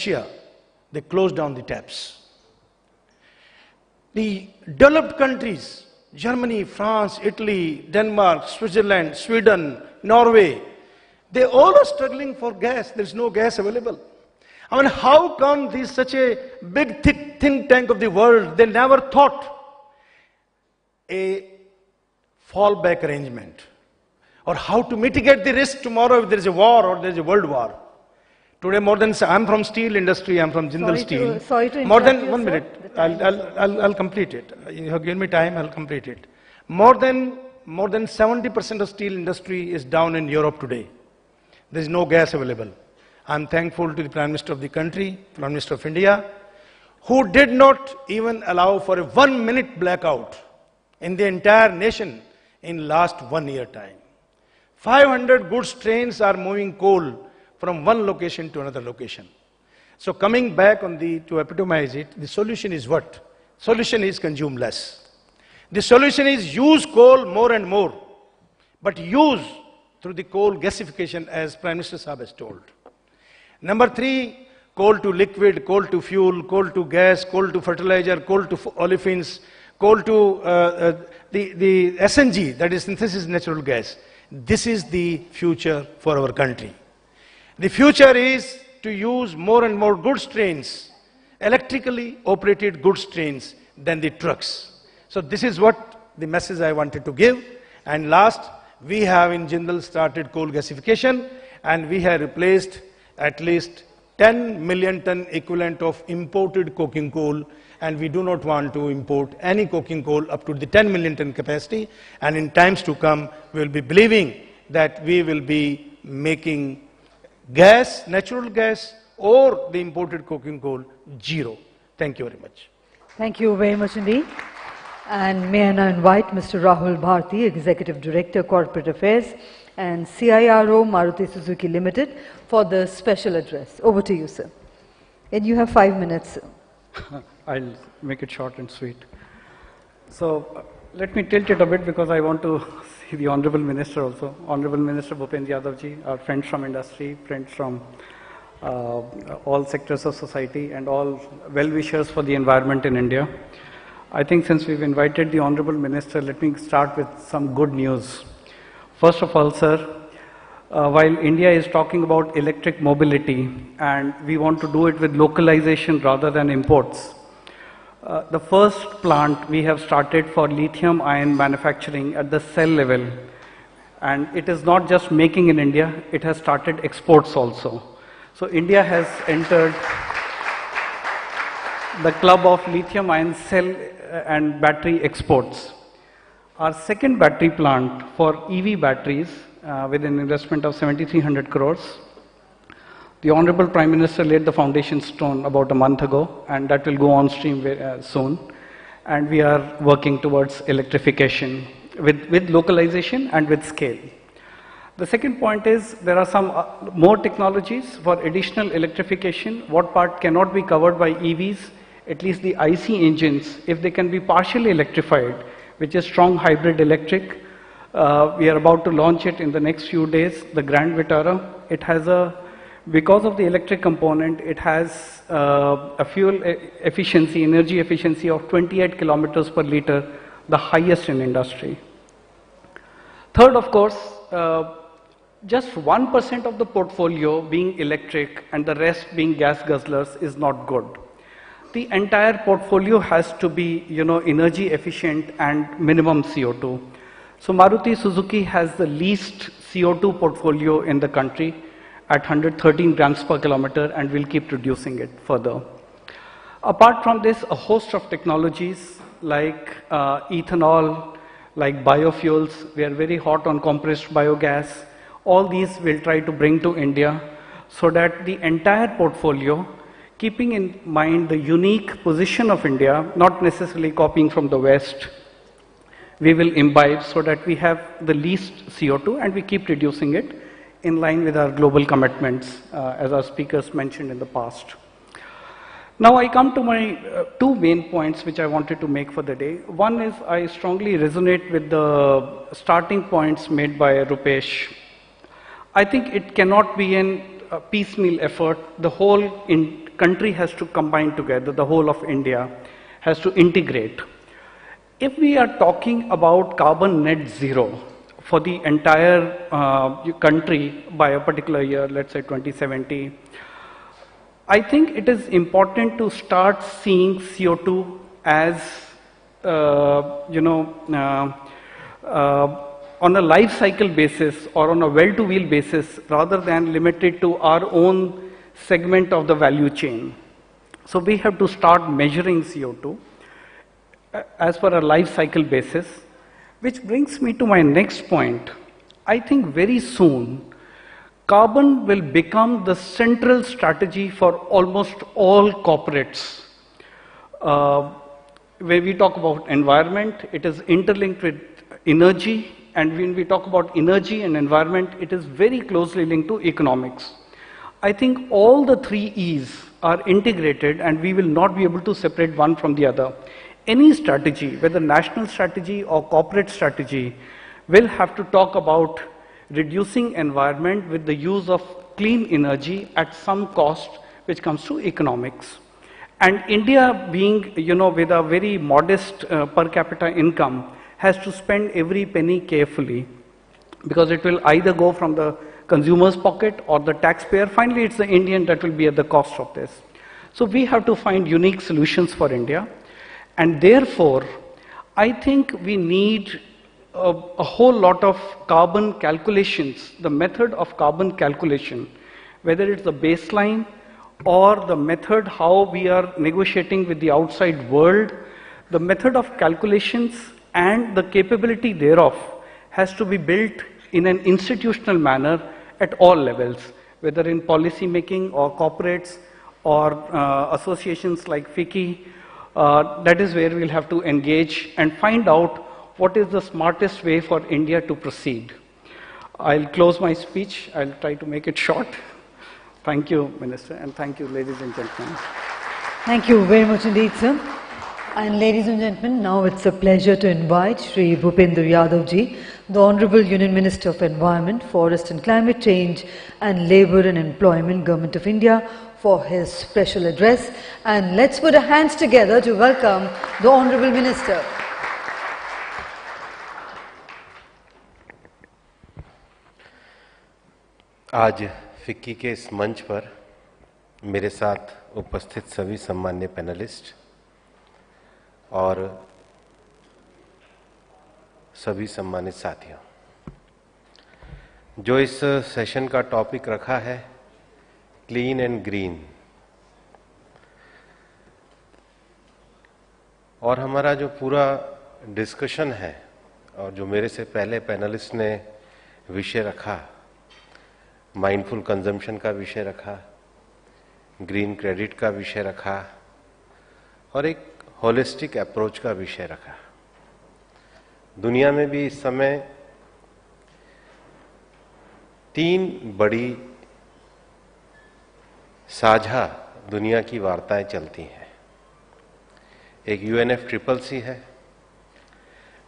Russia, they closed down the taps. The developed countries, Germany, France, Italy, Denmark, Switzerland, Sweden, Norway, they all are struggling for gas. There is no gas available. I mean, how come this such a big think tank of the world, they never thought a fallback arrangement or how to mitigate the risk tomorrow if there is a war or there is a world war. Today, more than, I'm from steel industry, I'm from Jindal Steel. Sorry to more than you, 1 sir. minute, I'll complete it. You have given me time, I'll complete it. More than 70% of steel industry is down in Europe today. There is no gas available. I'm thankful to the Prime Minister of the country, Prime Minister of India, who did not even allow for a 1 minute blackout in the entire nation in last 1 year time. 500 goods trains are moving coal from one location to another location. So coming back on to epitomize it, the solution is what? Solution is consume less. The solution is use coal more and more, but use through the coal gasification as Prime Minister Saab has told. Number 3, coal to liquid, coal to fuel, coal to gas, coal to fertilizer, coal to olefins, coal to the SNG, that is synthesis natural gas. This is the future for our country. The future is to use more and more goods trains, electrically operated goods trains than the trucks. So this is what the message I wanted to give. And last, we have in Jindal started coal gasification, and we have replaced at least 10 million ton equivalent of imported coking coal, and we do not want to import any coking coal up to the 10 million ton capacity. And in times to come, we will be believing that we will be making gas, natural gas, or the imported coking coal zero. Thank you very much. Thank you very much indeed. And may I now invite Mr. Rahul Bharti, Executive Director, Corporate Affairs and CIRO, Maruti Suzuki Limited, for the special address. Over to you, sir. And you have 5 minutes, sir. I'll make it short and sweet. So let me tilt it a bit because I want to see the Honorable Minister also. Honorable Minister Bhupendra Yadav ji, our friends from industry, friends from all sectors of society, and all well-wishers for the environment in India. I think since we've invited the Honorable Minister, let me start with some good news. First of all, sir, while India is talking about electric mobility and we want to do it with localization rather than imports, the first plant we have started for lithium ion manufacturing at the cell level, and it is not just making in India, it has started exports also. So India has entered the club of lithium ion cell and battery exports. Our second battery plant for EV batteries with an investment of 7,300 crores. The Honorable Prime Minister laid the foundation stone about a month ago, and that will go on stream soon. And we are working towards electrification with localization and with scale. The second point is there are some more technologies for additional electrification. What part cannot be covered by EVs, at least the IC engines, if they can be partially electrified, which is strong hybrid electric. We are about to launch it in the next few days, the Grand Vitara. It has because of the electric component, it has a fuel efficiency, energy efficiency of 28 kilometers per liter, the highest in industry. Third, of course, just 1% of the portfolio being electric and the rest being gas guzzlers is not good. The entire portfolio has to be, energy efficient and minimum CO2. So Maruti Suzuki has the least CO2 portfolio in the country at 113 grams per kilometer, and we'll keep reducing it further. Apart from this, a host of technologies like ethanol, like biofuels, we are very hot on compressed biogas. All these we'll try to bring to India so that the entire portfolio, keeping in mind the unique position of India, not necessarily copying from the West, we will imbibe so that we have the least CO2 and we keep reducing it in line with our global commitments, as our speakers mentioned in the past. Now I come to my two main points which I wanted to make for the day. One is I strongly resonate with the starting points made by Rupesh. I think it cannot be a piecemeal effort. The whole country has to combine together, the whole of India has to integrate. If we are talking about carbon net zero for the entire country by a particular year, let's say 2070, I think it is important to start seeing CO2 as, on a life cycle basis or on a well-to-wheel basis rather than limited to our own segment of the value chain. So we have to start measuring CO2 as per a life cycle basis, which brings me to my next point. I think very soon, carbon will become the central strategy for almost all corporates. When we talk about environment, it is interlinked with energy, and when we talk about energy and environment, it is very closely linked to economics. I think all the three E's are integrated, and we will not be able to separate one from the other. Any strategy, whether national strategy or corporate strategy, will have to talk about reducing environment with the use of clean energy at some cost which comes to economics. And India being, with a very modest per capita income, has to spend every penny carefully, because it will either go from the consumer's pocket or the taxpayer. Finally, it's the Indian that will be at the cost of this. So we have to find unique solutions for India. And therefore, I think we need a whole lot of carbon calculations, the method of carbon calculation, whether it's the baseline or the method how we are negotiating with the outside world, the method of calculations and the capability thereof has to be built in an institutional manner at all levels, whether in policy making or corporates or associations like FICCI. That is where we'll have to engage and find out what is the smartest way for India to proceed. I'll close my speech. I'll try to make it short. Thank you, Minister, and thank you, ladies and gentlemen. Thank you very much indeed, sir. And ladies and gentlemen, now it's a pleasure to invite Shri Bhupendra Yadav ji, the Honorable Union Minister of Environment, Forest and Climate Change and Labour and Employment, Government of India, for his special address. And let's put our hands together to welcome the Honorable Minister. आज FICCI के इस मंच पर मेरे साथ उपस्थित सभी सम्मान्य panelist और सभी सम्मानित साथियों, जो इस सेशन का टॉपिक रखा है क्लीन एंड ग्रीन, और हमारा जो पूरा डिस्कशन है और जो मेरे से पहले पैनलिस्ट ने विषय रखा, माइंडफुल कंजम्पशन का विषय रखा, ग्रीन क्रेडिट का विषय रखा और एक होलिस्टिक अप्रोच का विषय रखा। दुनिया में भी इस समय तीन बड़ी साझा दुनिया की वार्ताएं चलती हैं। एक UNFCCC है,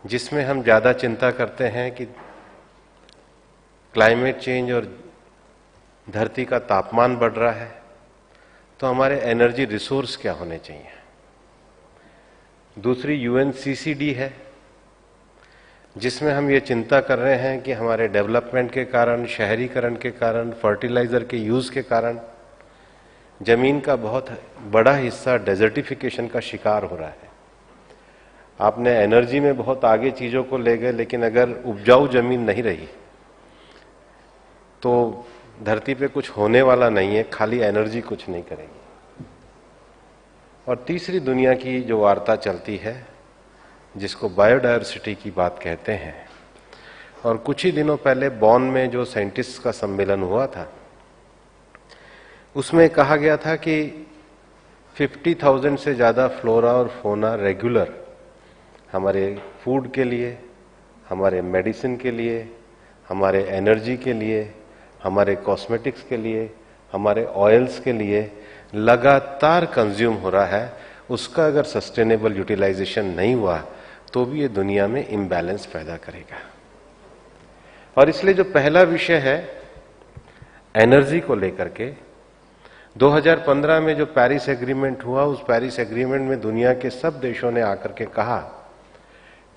जिसमें हम ज़्यादा चिंता करते हैं कि क्लाइमेट चेंज और धरती का तापमान बढ़ रहा है, तो हमारे एनर्जी रिसोर्स क्या होने चाहिए। दूसरी UNCCD है, जिसमें हम ये चिंता कर रहे हैं कि हमारे डेवलपमेंट के कारण, शहरीकरण के कारण, फर्टिलाइजर के यूज के कारण जमीन का बहुत बड़ा हिस्सा डेजर्टिफिकेशन का शिकार हो रहा है। आपने एनर्जी में बहुत आगे चीजों को ले गए, लेकिन अगर उपजाऊ जमीन नहीं रही तो धरती पे कुछ होने वाला नहीं है, खाली एनर्जी कुछ नहीं करेगी। और तीसरी दुनिया की जो वार्ता चलती है, जिसको बायोडायवर्सिटी की बात कहते हैं, और कुछ ही दिनों पहले बॉन में जो साइंटिस्ट का सम्मेलन हुआ था, उसमें कहा गया था कि 50,000 से ज़्यादा फ्लोरा और फोना रेगुलर हमारे फूड के लिए, हमारे मेडिसिन के लिए, हमारे एनर्जी के लिए, हमारे कॉस्मेटिक्स के लिए, हमारे ऑयल्स के लिए लगातार कंज्यूम हो रहा है। उसका अगर सस्टेनेबल यूटिलाइजेशन नहीं हुआ तो भी ये दुनिया में इम्बैलेंस पैदा करेगा। और इसलिए जो पहला विषय है एनर्जी को लेकर के, 2015 में जो पेरिस एग्रीमेंट हुआ, उस पेरिस एग्रीमेंट में दुनिया के सब देशों ने आकर के कहा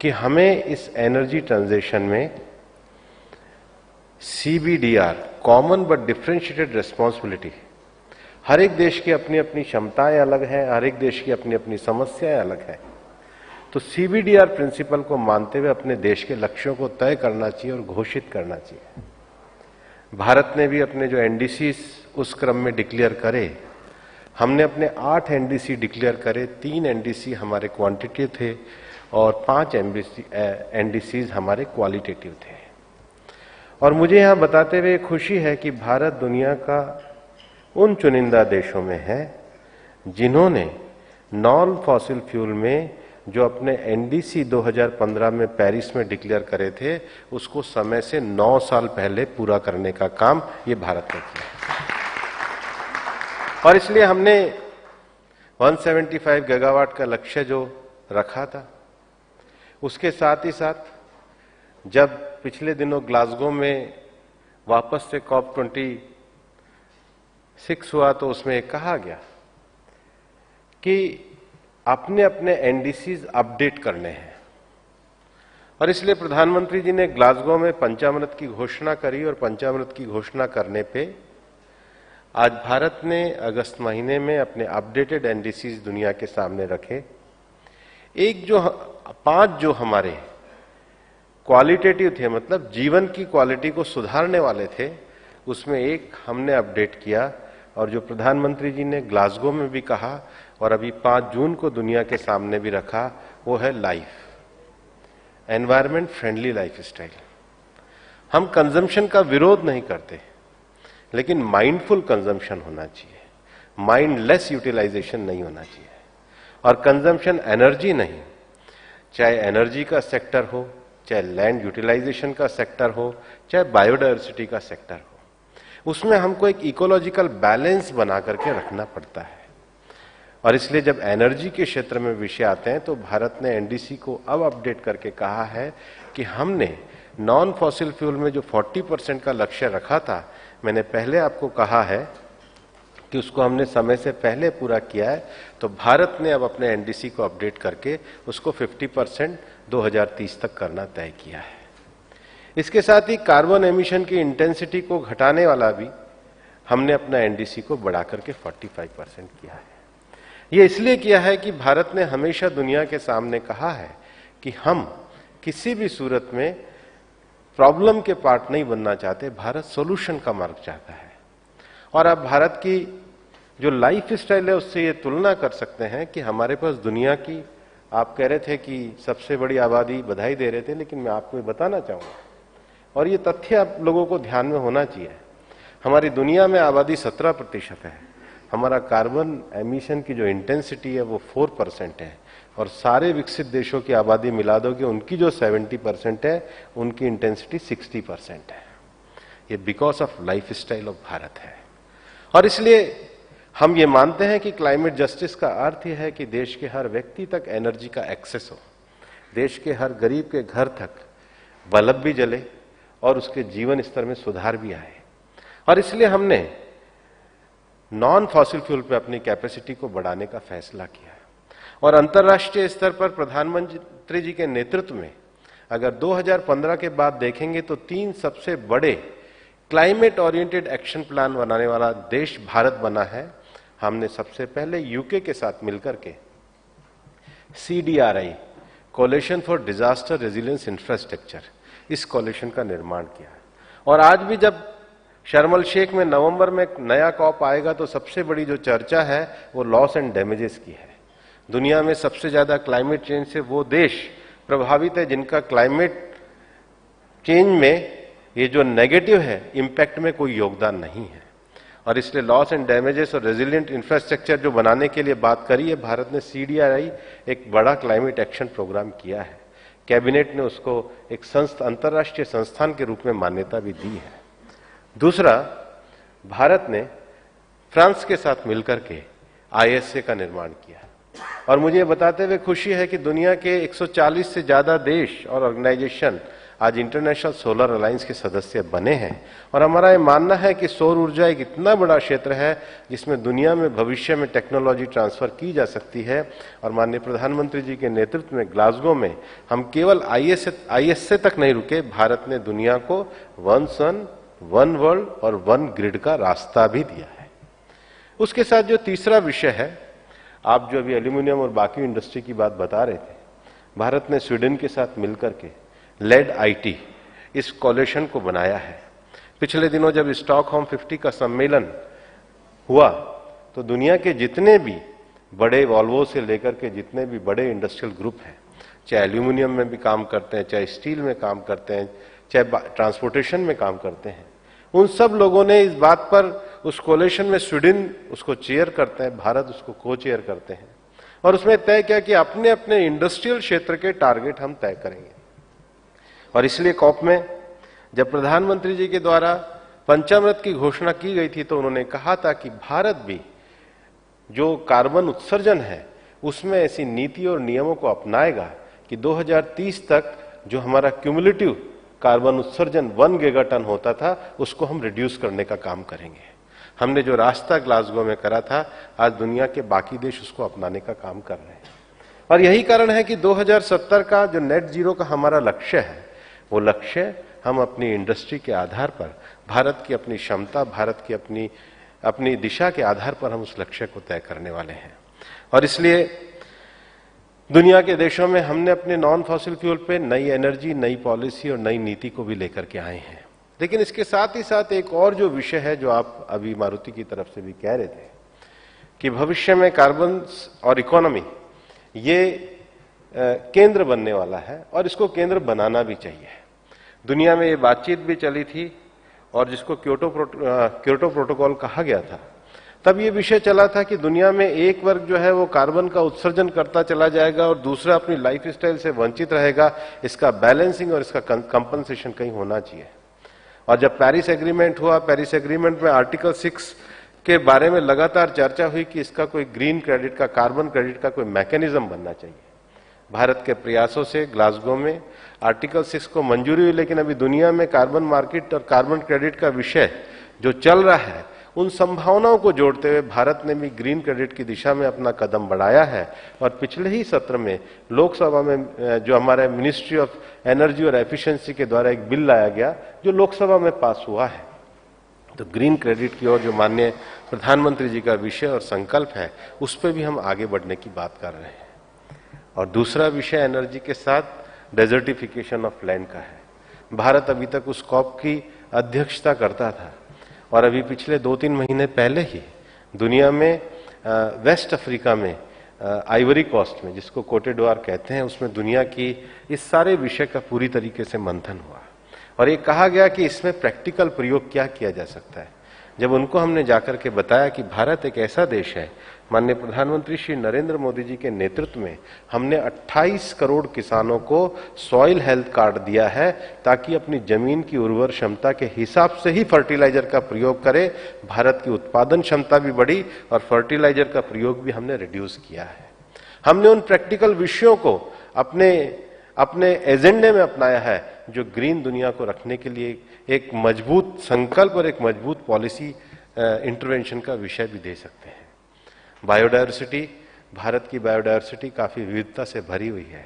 कि हमें इस एनर्जी ट्रांजिशन में CBDR, common but differentiated responsibility, हर एक देश की अपनी अपनी क्षमताएं अलग है, हर एक देश की अपनी अपनी समस्याएं अलग है, तो CBDR प्रिंसिपल को मानते हुए अपने देश के लक्ष्यों को तय करना चाहिए और घोषित करना चाहिए। भारत ने भी अपने जो NDCs उस क्रम में डिक्लेयर करे, हमने अपने 8 NDC डिक्लेयर करे, 3 NDC हमारे क्वांटिटेटिव थे और 5 NDCs हमारे क्वालिटेटिव थे। और मुझे यहां बताते हुए खुशी है कि भारत दुनिया का उन चुनिंदा देशों में है जिन्होंने नॉन फॉसिल फ्यूल में जो अपने NDC 2015 में पेरिस में डिक्लेयर करे थे, उसको समय से 9 साल पहले पूरा करने का काम ये भारत ने किया। और इसलिए हमने 175 गीगावाट का लक्ष्य जो रखा था, उसके साथ ही साथ जब पिछले दिनों ग्लासगो में वापस से COP26 हुआ तो उसमें कहा गया कि अपने अपने NDCs अपडेट करने हैं। और इसलिए प्रधानमंत्री जी ने ग्लासगो में पंचामृत की घोषणा करी और पंचामृत की घोषणा करने पे आज भारत ने अगस्त महीने में अपने अपडेटेड NDCs दुनिया के सामने रखे। एक जो 5 जो हमारे क्वालिटेटिव थे, मतलब जीवन की क्वालिटी को सुधारने वाले थे, उसमें एक हमने अपडेट किया और जो प्रधानमंत्री जी ने ग्लासगो में भी कहा और अभी 5 जून को दुनिया के सामने भी रखा, वो है life, environment friendly life style. हम कंजम्पशन का विरोध नहीं करते, लेकिन माइंडफुल कंजम्पशन होना चाहिए, माइंडलेस यूटिलाइजेशन नहीं होना चाहिए। और कंजम्पशन एनर्जी नहीं, चाहे एनर्जी का सेक्टर हो, चाहे लैंड यूटिलाइजेशन का सेक्टर हो, चाहे बायोडायवर्सिटी का सेक्टर हो, उसमें हमको एक इकोलॉजिकल बैलेंस बना करके रखना पड़ता है। और इसलिए जब एनर्जी के क्षेत्र में विषय आते हैं तो भारत ने NDC को अब अपडेट करके कहा है कि हमने नॉन फॉसिल फ्यूल में जो 40% का लक्ष्य रखा था, मैंने पहले आपको कहा है कि उसको हमने समय से पहले पूरा किया है, तो भारत ने अब अपने NDC को अपडेट करके उसको 50% 2030 तक करना तय किया है। इसके साथ ही कार्बन एमिशन की इंटेंसिटी को घटाने वाला भी हमने अपना NDC को बढ़ा करके 45% किया है। ये इसलिए किया है कि भारत ने हमेशा दुनिया के सामने कहा है कि हम किसी भी सूरत में प्रॉब्लम के पार्ट नहीं बनना चाहते, भारत सॉल्यूशन का मार्ग चाहता है। और अब भारत की जो लाइफ स्टाइल है उससे ये तुलना कर सकते हैं कि हमारे पास दुनिया की, आप कह रहे थे कि सबसे बड़ी आबादी, बधाई दे रहे थे, लेकिन मैं आपको बताना चाहूंगा और ये तथ्य आप लोगों को ध्यान में होना चाहिए, हमारी दुनिया में आबादी 17% है, हमारा कार्बन एमिशन की जो इंटेंसिटी है वो 4% है, और सारे विकसित देशों की आबादी मिला दोगे उनकी जो 70% है, उनकी इंटेंसिटी 60% है। ये because of life style of Bharat है। और इसलिए हम ये मानते हैं कि क्लाइमेट जस्टिस का अर्थ यह है कि देश के हर व्यक्ति तक एनर्जी का एक्सेस हो, देश के हर गरीब के घर तक बल्ब भी जले और उसके जीवन स्तर में सुधार भी आए। और इसलिए हमने नॉन फॉसिल फ्यूल पे अपनी कैपेसिटी को बढ़ाने का फैसला किया। और अंतर्राष्ट्रीय स्तर पर प्रधानमंत्री जी के नेतृत्व में अगर 2015 के बाद देखेंगे तो 3 सबसे बड़े क्लाइमेट ओरिएंटेड एक्शन प्लान बनाने वाला देश भारत बना है। हमने सबसे पहले यूके के साथ मिलकर के CDRI, coalition for disaster resilience infrastructure, इस कोलिशन का निर्माण किया। और आज भी जब शर्म शेख में नवंबर में एक नया COP आएगा तो सबसे बड़ी जो चर्चा है वो लॉस एंड डैमेजेस की है। दुनिया में सबसे ज्यादा क्लाइमेट चेंज से वो देश प्रभावित है जिनका क्लाइमेट चेंज में ये जो नेगेटिव है इंपैक्ट में कोई योगदान नहीं है। और इसलिए लॉस एंड डैमेजेस और रेजिलिएंट इंफ्रास्ट्रक्चर जो बनाने के लिए बात करी है, भारत ने CDRI एक बड़ा क्लाइमेट एक्शन प्रोग्राम किया है। कैबिनेट ने उसको एक अंतर्राष्ट्रीय संस्थान के रूप में मान्यता भी दी है। दूसरा, भारत ने फ्रांस के साथ मिलकर के ISA का निर्माण किया। और मुझे बताते हुए खुशी है कि दुनिया के 140 से ज्यादा देश और ऑर्गेनाइजेशन आज इंटरनेशनल सोलर अलायंस के सदस्य बने हैं। और हमारा ये मानना है कि सौर ऊर्जा एक इतना बड़ा क्षेत्र है जिसमें दुनिया में भविष्य में टेक्नोलॉजी ट्रांसफर की जा सकती है। और माननीय प्रधानमंत्री जी के नेतृत्व में ग्लासगो में हम केवल ISA तक नहीं रुके, भारत ने दुनिया को वन सन, वन वर्ल्ड और वन ग्रिड का रास्ता भी दिया है। उसके साथ जो तीसरा विषय है, आप जो अभी एल्यूमिनियम और बाकी इंडस्ट्री की बात बता रहे थे, भारत ने स्वीडन के साथ मिलकर के लेड IT इस कोलिशन को बनाया है। पिछले दिनों जब स्टॉकहोम 50 का सम्मेलन हुआ तो दुनिया के जितने भी बड़े वॉल्वो से लेकर के जितने भी बड़े इंडस्ट्रियल ग्रुप हैं, चाहे एल्यूमिनियम में भी काम करते हैं, चाहे स्टील में काम करते हैं, चाहे ट्रांसपोर्टेशन में काम करते हैं, उन सब लोगों ने इस बात पर उस कोलिशन में स्वीडन उसको चेयर करते हैं, भारत उसको को चेयर करते हैं और उसमें तय किया कि अपने अपने इंडस्ट्रियल क्षेत्र के टारगेट हम तय करेंगे। और इसलिए कॉप में जब प्रधानमंत्री जी के द्वारा पंचामृत की घोषणा की गई थी तो उन्होंने कहा था कि भारत भी जो कार्बन उत्सर्जन है उसमें ऐसी नीति और नियमों को अपनाएगा कि 2030 तक जो हमारा क्यूमुलेटिव कार्बन उत्सर्जन 1 गीगाटन होता था उसको हम रिड्यूस करने का काम करेंगे। हमने जो रास्ता ग्लासगो में करा था, आज दुनिया के बाकी देश उसको अपनाने का काम कर रहे हैं। और यही कारण है कि 2070 का जो नेट जीरो का हमारा लक्ष्य है, वो लक्ष्य हम अपनी इंडस्ट्री के आधार पर, भारत की अपनी क्षमता, भारत की अपनी दिशा के आधार पर हम उस लक्ष्य को तय करने वाले हैं। और इसलिए दुनिया के देशों में हमने अपने नॉन फॉसिल फ्यूल पे नई एनर्जी, नई पॉलिसी और नई नीति को भी लेकर के आए हैं। लेकिन इसके साथ ही साथ एक और जो विषय है जो आप अभी मारुति की तरफ से भी कह रहे थे कि भविष्य में कार्बन और इकोनॉमी ये केंद्र बनने वाला है और इसको केंद्र बनाना भी चाहिए। दुनिया में ये बातचीत भी चली थी और जिसको क्योटो प्रोटोकॉल कहा गया था, तब ये विषय चला था कि दुनिया में एक वर्ग जो है वो कार्बन का उत्सर्जन करता चला जाएगा और दूसरा अपनी लाइफ स्टाइल से वंचित रहेगा। इसका बैलेंसिंग और इसका कंपनसेशन कहीं होना चाहिए। और जब पेरिस एग्रीमेंट हुआ, पेरिस एग्रीमेंट में आर्टिकल 6 के बारे में लगातार चर्चा हुई कि इसका कोई ग्रीन क्रेडिट का, कार्बन क्रेडिट का कोई मैकेनिज्म बनना चाहिए। भारत के प्रयासों से ग्लासगो में आर्टिकल 6 को मंजूरी हुई, लेकिन अभी दुनिया में कार्बन मार्केट और कार्बन क्रेडिट का विषय जो चल रहा है, उन संभावनाओं को जोड़ते हुए भारत ने भी ग्रीन क्रेडिट की दिशा में अपना कदम बढ़ाया है। और पिछले ही सत्र में लोकसभा में जो हमारे मिनिस्ट्री ऑफ एनर्जी और एफिशिएंसी के द्वारा एक बिल लाया गया जो लोकसभा में पास हुआ है। तो ग्रीन क्रेडिट की ओर जो माननीय प्रधानमंत्री जी का विषय और संकल्प है, उस पर भी हम आगे बढ़ने की बात कर रहे हैं। और दूसरा विषय एनर्जी के साथ डेजर्टिफिकेशन ऑफ लैंड का है। भारत अभी तक उस कॉप की अध्यक्षता करता था और अभी पिछले 2-3 महीने पहले ही दुनिया में वेस्ट अफ्रीका में आइवरी कोस्ट में, जिसको कोटे डिवोयर कहते हैं, उसमें दुनिया की इस सारे विषय का पूरी तरीके से मंथन हुआ और ये कहा गया कि इसमें प्रैक्टिकल प्रयोग क्या किया जा सकता है। जब उनको हमने जाकर के बताया कि भारत एक ऐसा देश है, माननीय प्रधानमंत्री श्री नरेंद्र मोदी जी के नेतृत्व में हमने 28 करोड़ किसानों को सॉइल हेल्थ कार्ड दिया है ताकि अपनी जमीन की उर्वर क्षमता के हिसाब से ही फर्टिलाइजर का प्रयोग करें। भारत की उत्पादन क्षमता भी बढ़ी और फर्टिलाइजर का प्रयोग भी हमने रिड्यूस किया है। हमने उन प्रैक्टिकल विषयों को अपने एजेंडे में अपनाया है जो ग्रीन दुनिया को रखने के लिए एक मजबूत संकल्प और एक मजबूत पॉलिसी इंटरवेंशन का विषय भी दे सकते हैं। बायोडायवर्सिटी, भारत की बायोडायवर्सिटी काफी विविधता से भरी हुई है।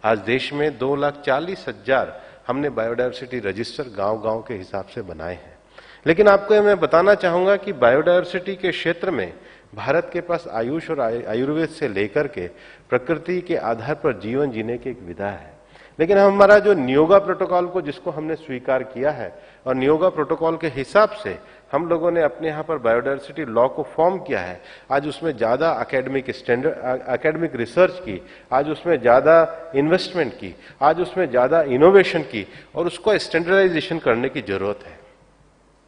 आज देश में 2,40,000 हमने बायोडायवर्सिटी रजिस्टर गांव-गांव के हिसाब से बनाए हैं। लेकिन आपको मैं बताना चाहूंगा कि बायोडायवर्सिटी के क्षेत्र में भारत के पास आयुष और आयुर्वेद से लेकर के प्रकृति के आधार पर जीवन जीने की एक विधा है। लेकिन हमारा जो नियोगा प्रोटोकॉल को जिसको हमने स्वीकार किया है और नियोगा प्रोटोकॉल के हिसाब से हम लोगों ने अपने यहाँ पर बायोडायवर्सिटी लॉ को फॉर्म किया है। आज उसमें ज्यादा एकेडमिक रिसर्च की, आज उसमें ज्यादा इन्वेस्टमेंट की, आज उसमें ज्यादा इनोवेशन की और उसको स्टैंडर्डाइजेशन करने की जरूरत है।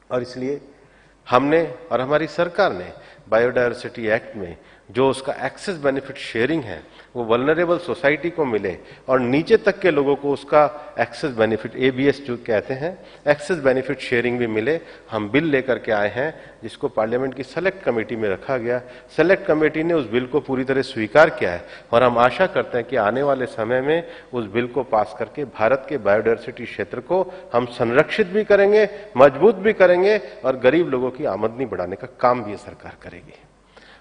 और इसलिए हमने और हमारी सरकार ने बायोडायवर्सिटी एक्ट में जो उसका एक्सेस बेनिफिट शेयरिंग है वो वल्नरेबल सोसाइटी को मिले और नीचे तक के लोगों को उसका एक्सेस बेनिफिट एबीएस जो कहते हैं एक्सेस बेनिफिट शेयरिंग भी मिले, हम बिल लेकर के आए हैं जिसको पार्लियामेंट की सेलेक्ट कमेटी में रखा गया। सेलेक्ट कमेटी ने उस बिल को पूरी तरह स्वीकार किया है और हम आशा करते हैं कि आने वाले समय में उस बिल को पास करके भारत के बायोडायवर्सिटी क्षेत्र को हम संरक्षित भी करेंगे, मजबूत भी करेंगे और गरीब लोगों की आमदनी बढ़ाने का काम भी ये सरकार करेगी।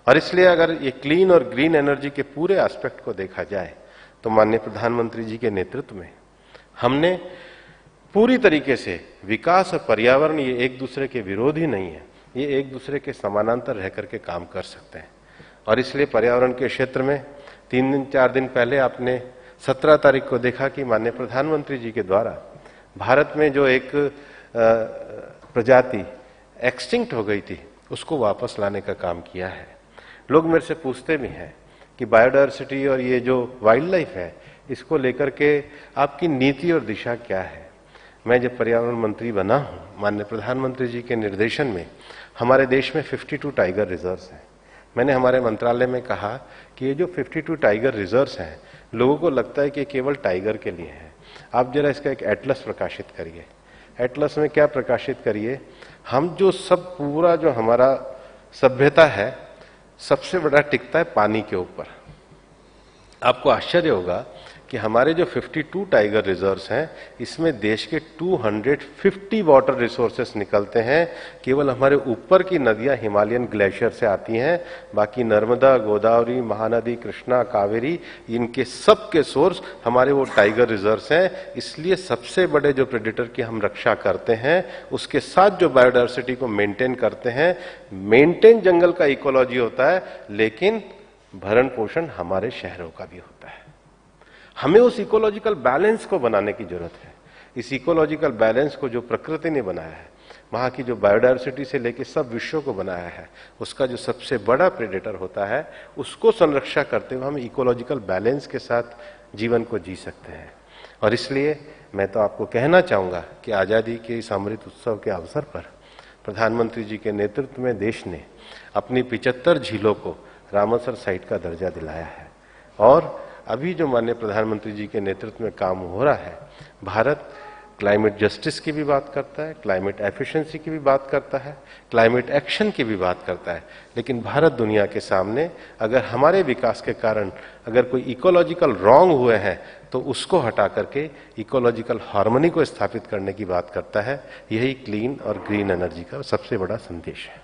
और इसलिए अगर ये क्लीन और ग्रीन एनर्जी के पूरे एस्पेक्ट को देखा जाए तो माननीय प्रधानमंत्री जी के नेतृत्व में हमने पूरी तरीके से विकास और पर्यावरण ये एक दूसरे के विरोधी नहीं है, ये एक दूसरे के समानांतर रह करके काम कर सकते हैं। और इसलिए पर्यावरण के क्षेत्र में 3-4 दिन पहले आपने 17 तारीख को देखा कि माननीय प्रधानमंत्री जी के द्वारा भारत में जो एक प्रजाति एक्सटिंक्ट हो गई थी उसको वापस लाने का काम किया है। लोग मेरे से पूछते भी हैं कि बायोडायवर्सिटी और ये जो वाइल्ड लाइफ है इसको लेकर के आपकी नीति और दिशा क्या है। मैं जब पर्यावरण मंत्री बना हूं, माननीय प्रधानमंत्री जी के निर्देशन में हमारे देश में 52 टाइगर रिजर्व्स हैं। मैंने हमारे मंत्रालय में कहा कि ये जो 52 टाइगर रिजर्व्स हैं लोगों को लगता है कि केवल टाइगर के लिए है। आप जरा इसका एक एटलस प्रकाशित करिए। एटलस में क्या प्रकाशित करिए, हम जो सब पूरा जो हमारा सभ्यता है सबसे बड़ा टिकता है पानी के ऊपर। आपको आश्चर्य होगा कि हमारे जो 52 टाइगर रिजर्व्स हैं इसमें देश के 250 वाटर रिसोर्सेस निकलते हैं। केवल हमारे ऊपर की नदियां हिमालयन ग्लेशियर से आती हैं, बाकी नर्मदा, गोदावरी, महानदी, कृष्णा, कावेरी इनके सब के सोर्स हमारे वो टाइगर रिजर्व्स हैं। इसलिए सबसे बड़े जो प्रेडेटर की हम रक्षा करते हैं उसके साथ जो बायोडायवर्सिटी को मेंटेन करते हैं। मेंटेन जंगल का इकोलॉजी होता है लेकिन भरण पोषण हमारे शहरों का भी होता है। हमें उस इकोलॉजिकल बैलेंस को बनाने की जरूरत है। इस इकोलॉजिकल बैलेंस को जो प्रकृति ने बनाया है, वहां की जो बायोडायवर्सिटी से लेकर सब विश्व को बनाया है, उसका जो सबसे बड़ा प्रेडेटर होता है उसको संरक्षा करते हुए हम इकोलॉजिकल बैलेंस के साथ जीवन को जी सकते हैं। और इसलिए मैं तो आपको कहना चाहूंगा कि आजादी के इस अमृत उत्सव के अवसर पर प्रधानमंत्री जी के नेतृत्व में देश ने अपनी 75 झीलों को रामसर साइट का दर्जा दिलाया है। और अभी जो माननीय प्रधानमंत्री जी के नेतृत्व में काम हो रहा है, भारत क्लाइमेट जस्टिस की भी बात करता है, क्लाइमेट एफिशिएंसी की भी बात करता है, क्लाइमेट एक्शन की भी बात करता है। लेकिन भारत दुनिया के सामने अगर हमारे विकास के कारण अगर कोई इकोलॉजिकल रॉन्ग हुए हैं तो उसको हटा करके इकोलॉजिकल हार्मनी को स्थापित करने की बात करता है। यही क्लीन और ग्रीन एनर्जी का सबसे बड़ा संदेश है।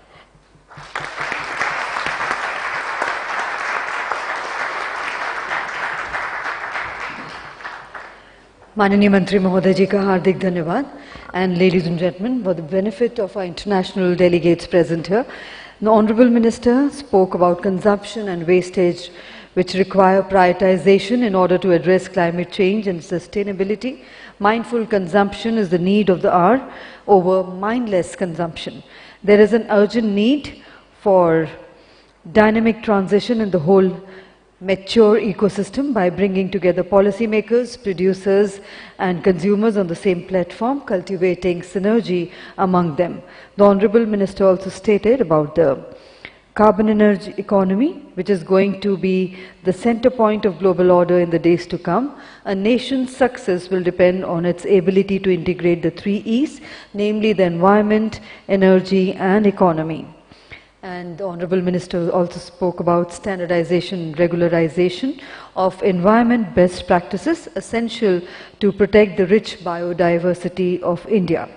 माननीय मंत्री महोदय जी का हार्दिक धन्यवाद। And ladies and gentlemen, for the benefit of our international delegates present here, the Honorable Minister spoke about consumption and wastage which require prioritization in order to address climate change and sustainability. Mindful consumption is the need of the hour over mindless consumption. There is an urgent need for dynamic transition in the whole mature ecosystem by bringing together policymakers, producers and consumers on the same platform, cultivating synergy among them. The Honorable Minister also stated about the carbon energy economy, which is going to be the center point of global order in the days to come. A nation's success will depend on its ability to integrate the 3 E's, namely the environment, energy and economy. And the Honorable Minister also spoke about standardization and regularization of environment best practices essential to protect the rich biodiversity of India.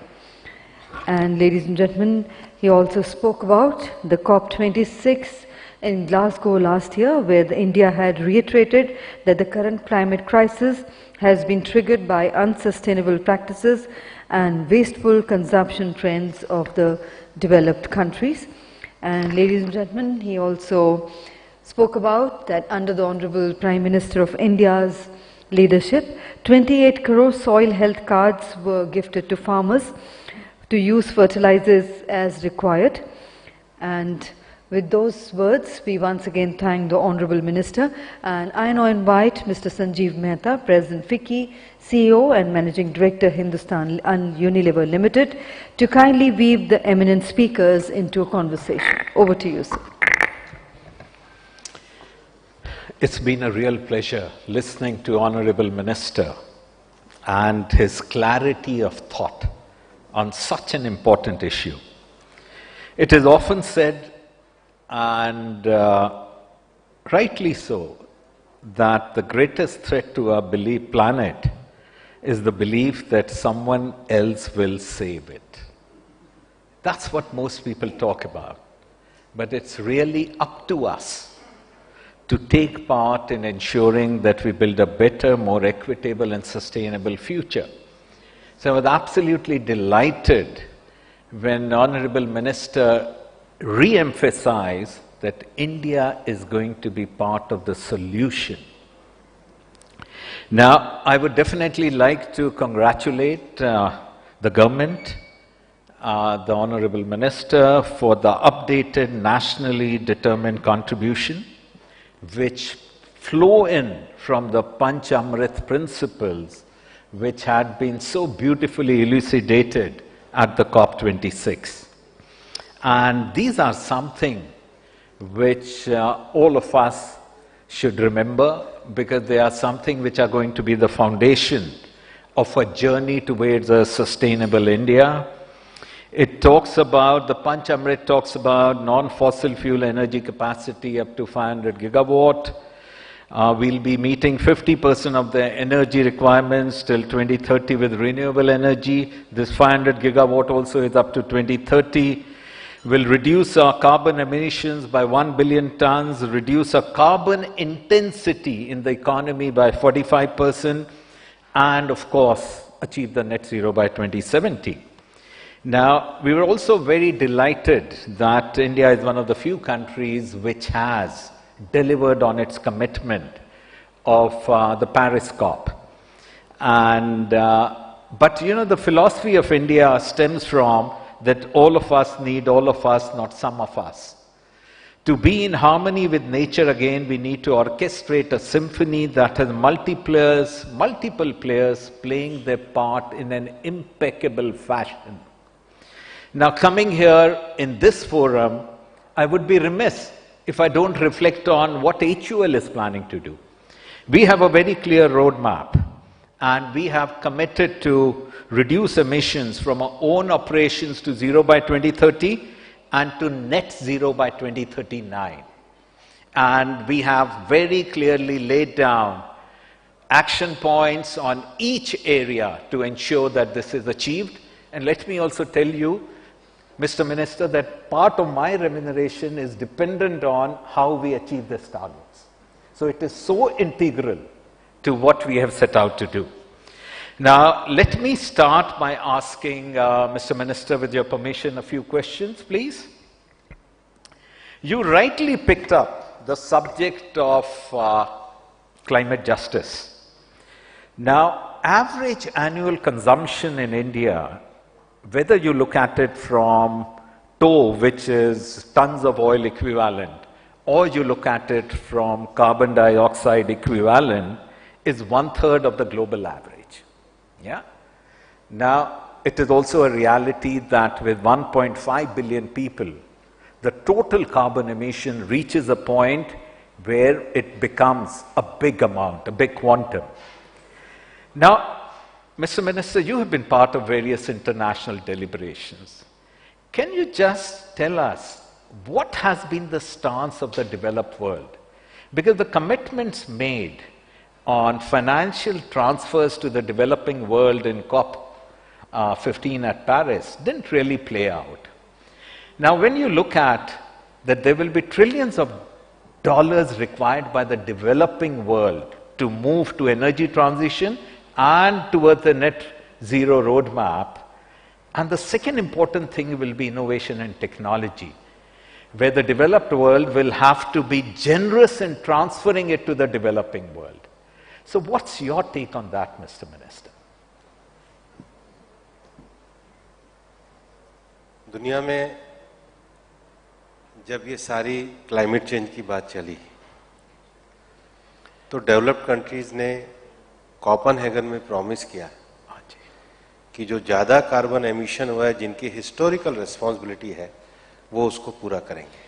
And ladies and gentlemen, he also spoke about the COP26 in Glasgow last year, where India had reiterated that the current climate crisis has been triggered by unsustainable practices and wasteful consumption trends of the developed countries. And ladies and gentlemen, he also spoke about that under the Honorable Prime Minister of India's leadership, 28 crore soil health cards were gifted to farmers to use fertilizers as required. And with those words, we once again thank the Honorable Minister. And I now invite Mr. Sanjeev Mehta, President FICCI, CEO and Managing Director, Hindustan Unilever Limited, to kindly weave the eminent speakers into a conversation. Over to you, sir. It's been a real pleasure listening to Honorable Minister and his clarity of thought on such an important issue. It is often said, and rightly so, that the greatest threat to our planet is the belief that someone else will save it. That's what most people talk about. But it's really up to us to take part in ensuring that we build a better, more equitable and sustainable future. So I was absolutely delighted when Honorable Minister re-emphasized that India is going to be part of the solution. Now, I would definitely like to congratulate the government, the Honorable Minister, for the updated nationally determined contribution, which flow in from the Panch Amrit principles, which had been so beautifully elucidated at the COP26. And these are something which all of us should remember, because they are something which are going to be the foundation of a journey towards a sustainable India. It talks about, the Panch Amrit talks about non-fossil fuel energy capacity up to 500 gigawatt. We'll be meeting 50% of the energy requirements till 2030 with renewable energy. This 500 gigawatt also is up to 2030. We'll reduce our carbon emissions by 1 billion tons, reduce our carbon intensity in the economy by 45%, and of course, achieve the net zero by 2070. Now, we were also very delighted that India is one of the few countries which has delivered on its commitment of the Paris COP. And, but you know, the philosophy of India stems from that all of us need all of us, not some of us. To be in harmony with nature again, we need to orchestrate a symphony that has multiple players playing their part in an impeccable fashion. Now, coming here in this forum, I would be remiss if I don't reflect on what HUL is planning to do. We have a very clear roadmap, and we have committed to reduce emissions from our own operations to zero by 2030 and to net zero by 2039. And we have very clearly laid down action points on each area to ensure that this is achieved. And let me also tell you, Mr. Minister, that part of my remuneration is dependent on how we achieve these targets. So it is so integral to what we have set out to do. Now, let me start by asking Mr. Minister, with your permission, a few questions, please. You rightly picked up the subject of climate justice. Now, average annual consumption in India, whether you look at it from TOE, which is tons of oil equivalent, or you look at it from carbon dioxide equivalent, is 1/3 of the global average. Yeah? Now, it is also a reality that with 1.5 billion people, the total carbon emission reaches a point where it becomes a big amount, a big quantum. Now, Mr. Minister, you have been part of various international deliberations. Can you just tell us what has been the stance of the developed world? Because the commitments made on financial transfers to the developing world in COP15 at Paris didn't really play out. Now, when you look at that there will be trillions of dollars required by the developing world to move to energy transition and towards the net zero roadmap. And the second important thing will be innovation and technology, where the developed world will have to be generous in transferring it to the developing world. So what's your take on that, Mr. Minister? दुनिया में जब ये सारी climate change की बात चली तो developed countries ने कोपेनहेगन में प्रॉमिस किया कि जो ज़्यादा कार्बन एमिशन हुआ है, जिनकी हिस्टोरिकल रिस्पॉन्सिबिलिटी है, वो उसको पूरा करेंगे।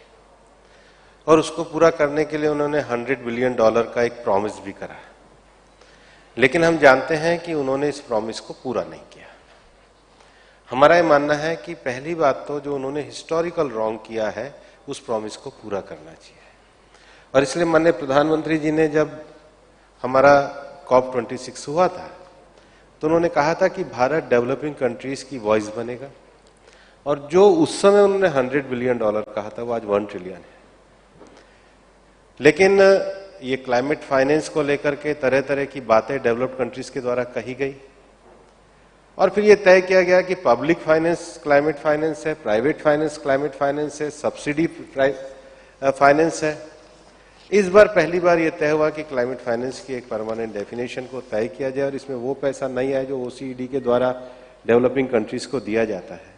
और उसको पूरा करने के लिए उन्होंने $100 बिलियन का एक प्रॉमिस भी करा, लेकिन हम जानते हैं कि उन्होंने इस प्रॉमिस को पूरा नहीं किया। हमारा ये मानना है कि पहली बात तो जो उन्होंने हिस्टोरिकल रॉन्ग किया है उस प्रॉमिस को पूरा करना चाहिए। और इसलिए माननीय प्रधानमंत्री जी ने जब हमारा COP26 हुआ था तो उन्होंने कहा था कि भारत डेवलपिंग कंट्रीज की वॉइस बनेगा, और जो उस समय उन्होंने $100 बिलियन कहा था वो आज 1 ट्रिलियन है। लेकिन ये क्लाइमेट फाइनेंस को लेकर के तरह तरह की बातें डेवलप्ड कंट्रीज के द्वारा कही गई, और फिर ये तय किया गया कि पब्लिक फाइनेंस क्लाइमेट फाइनेंस है, प्राइवेट फाइनेंस क्लाइमेट फाइनेंस है, सब्सिडी फाइनेंस है। इस बार पहली बार ये तय हुआ कि क्लाइमेट फाइनेंस की एक परमानेंट डेफिनेशन को तय किया जाए, और इसमें वो पैसा नहीं आए जो OECD के द्वारा डेवलपिंग कंट्रीज को दिया जाता है।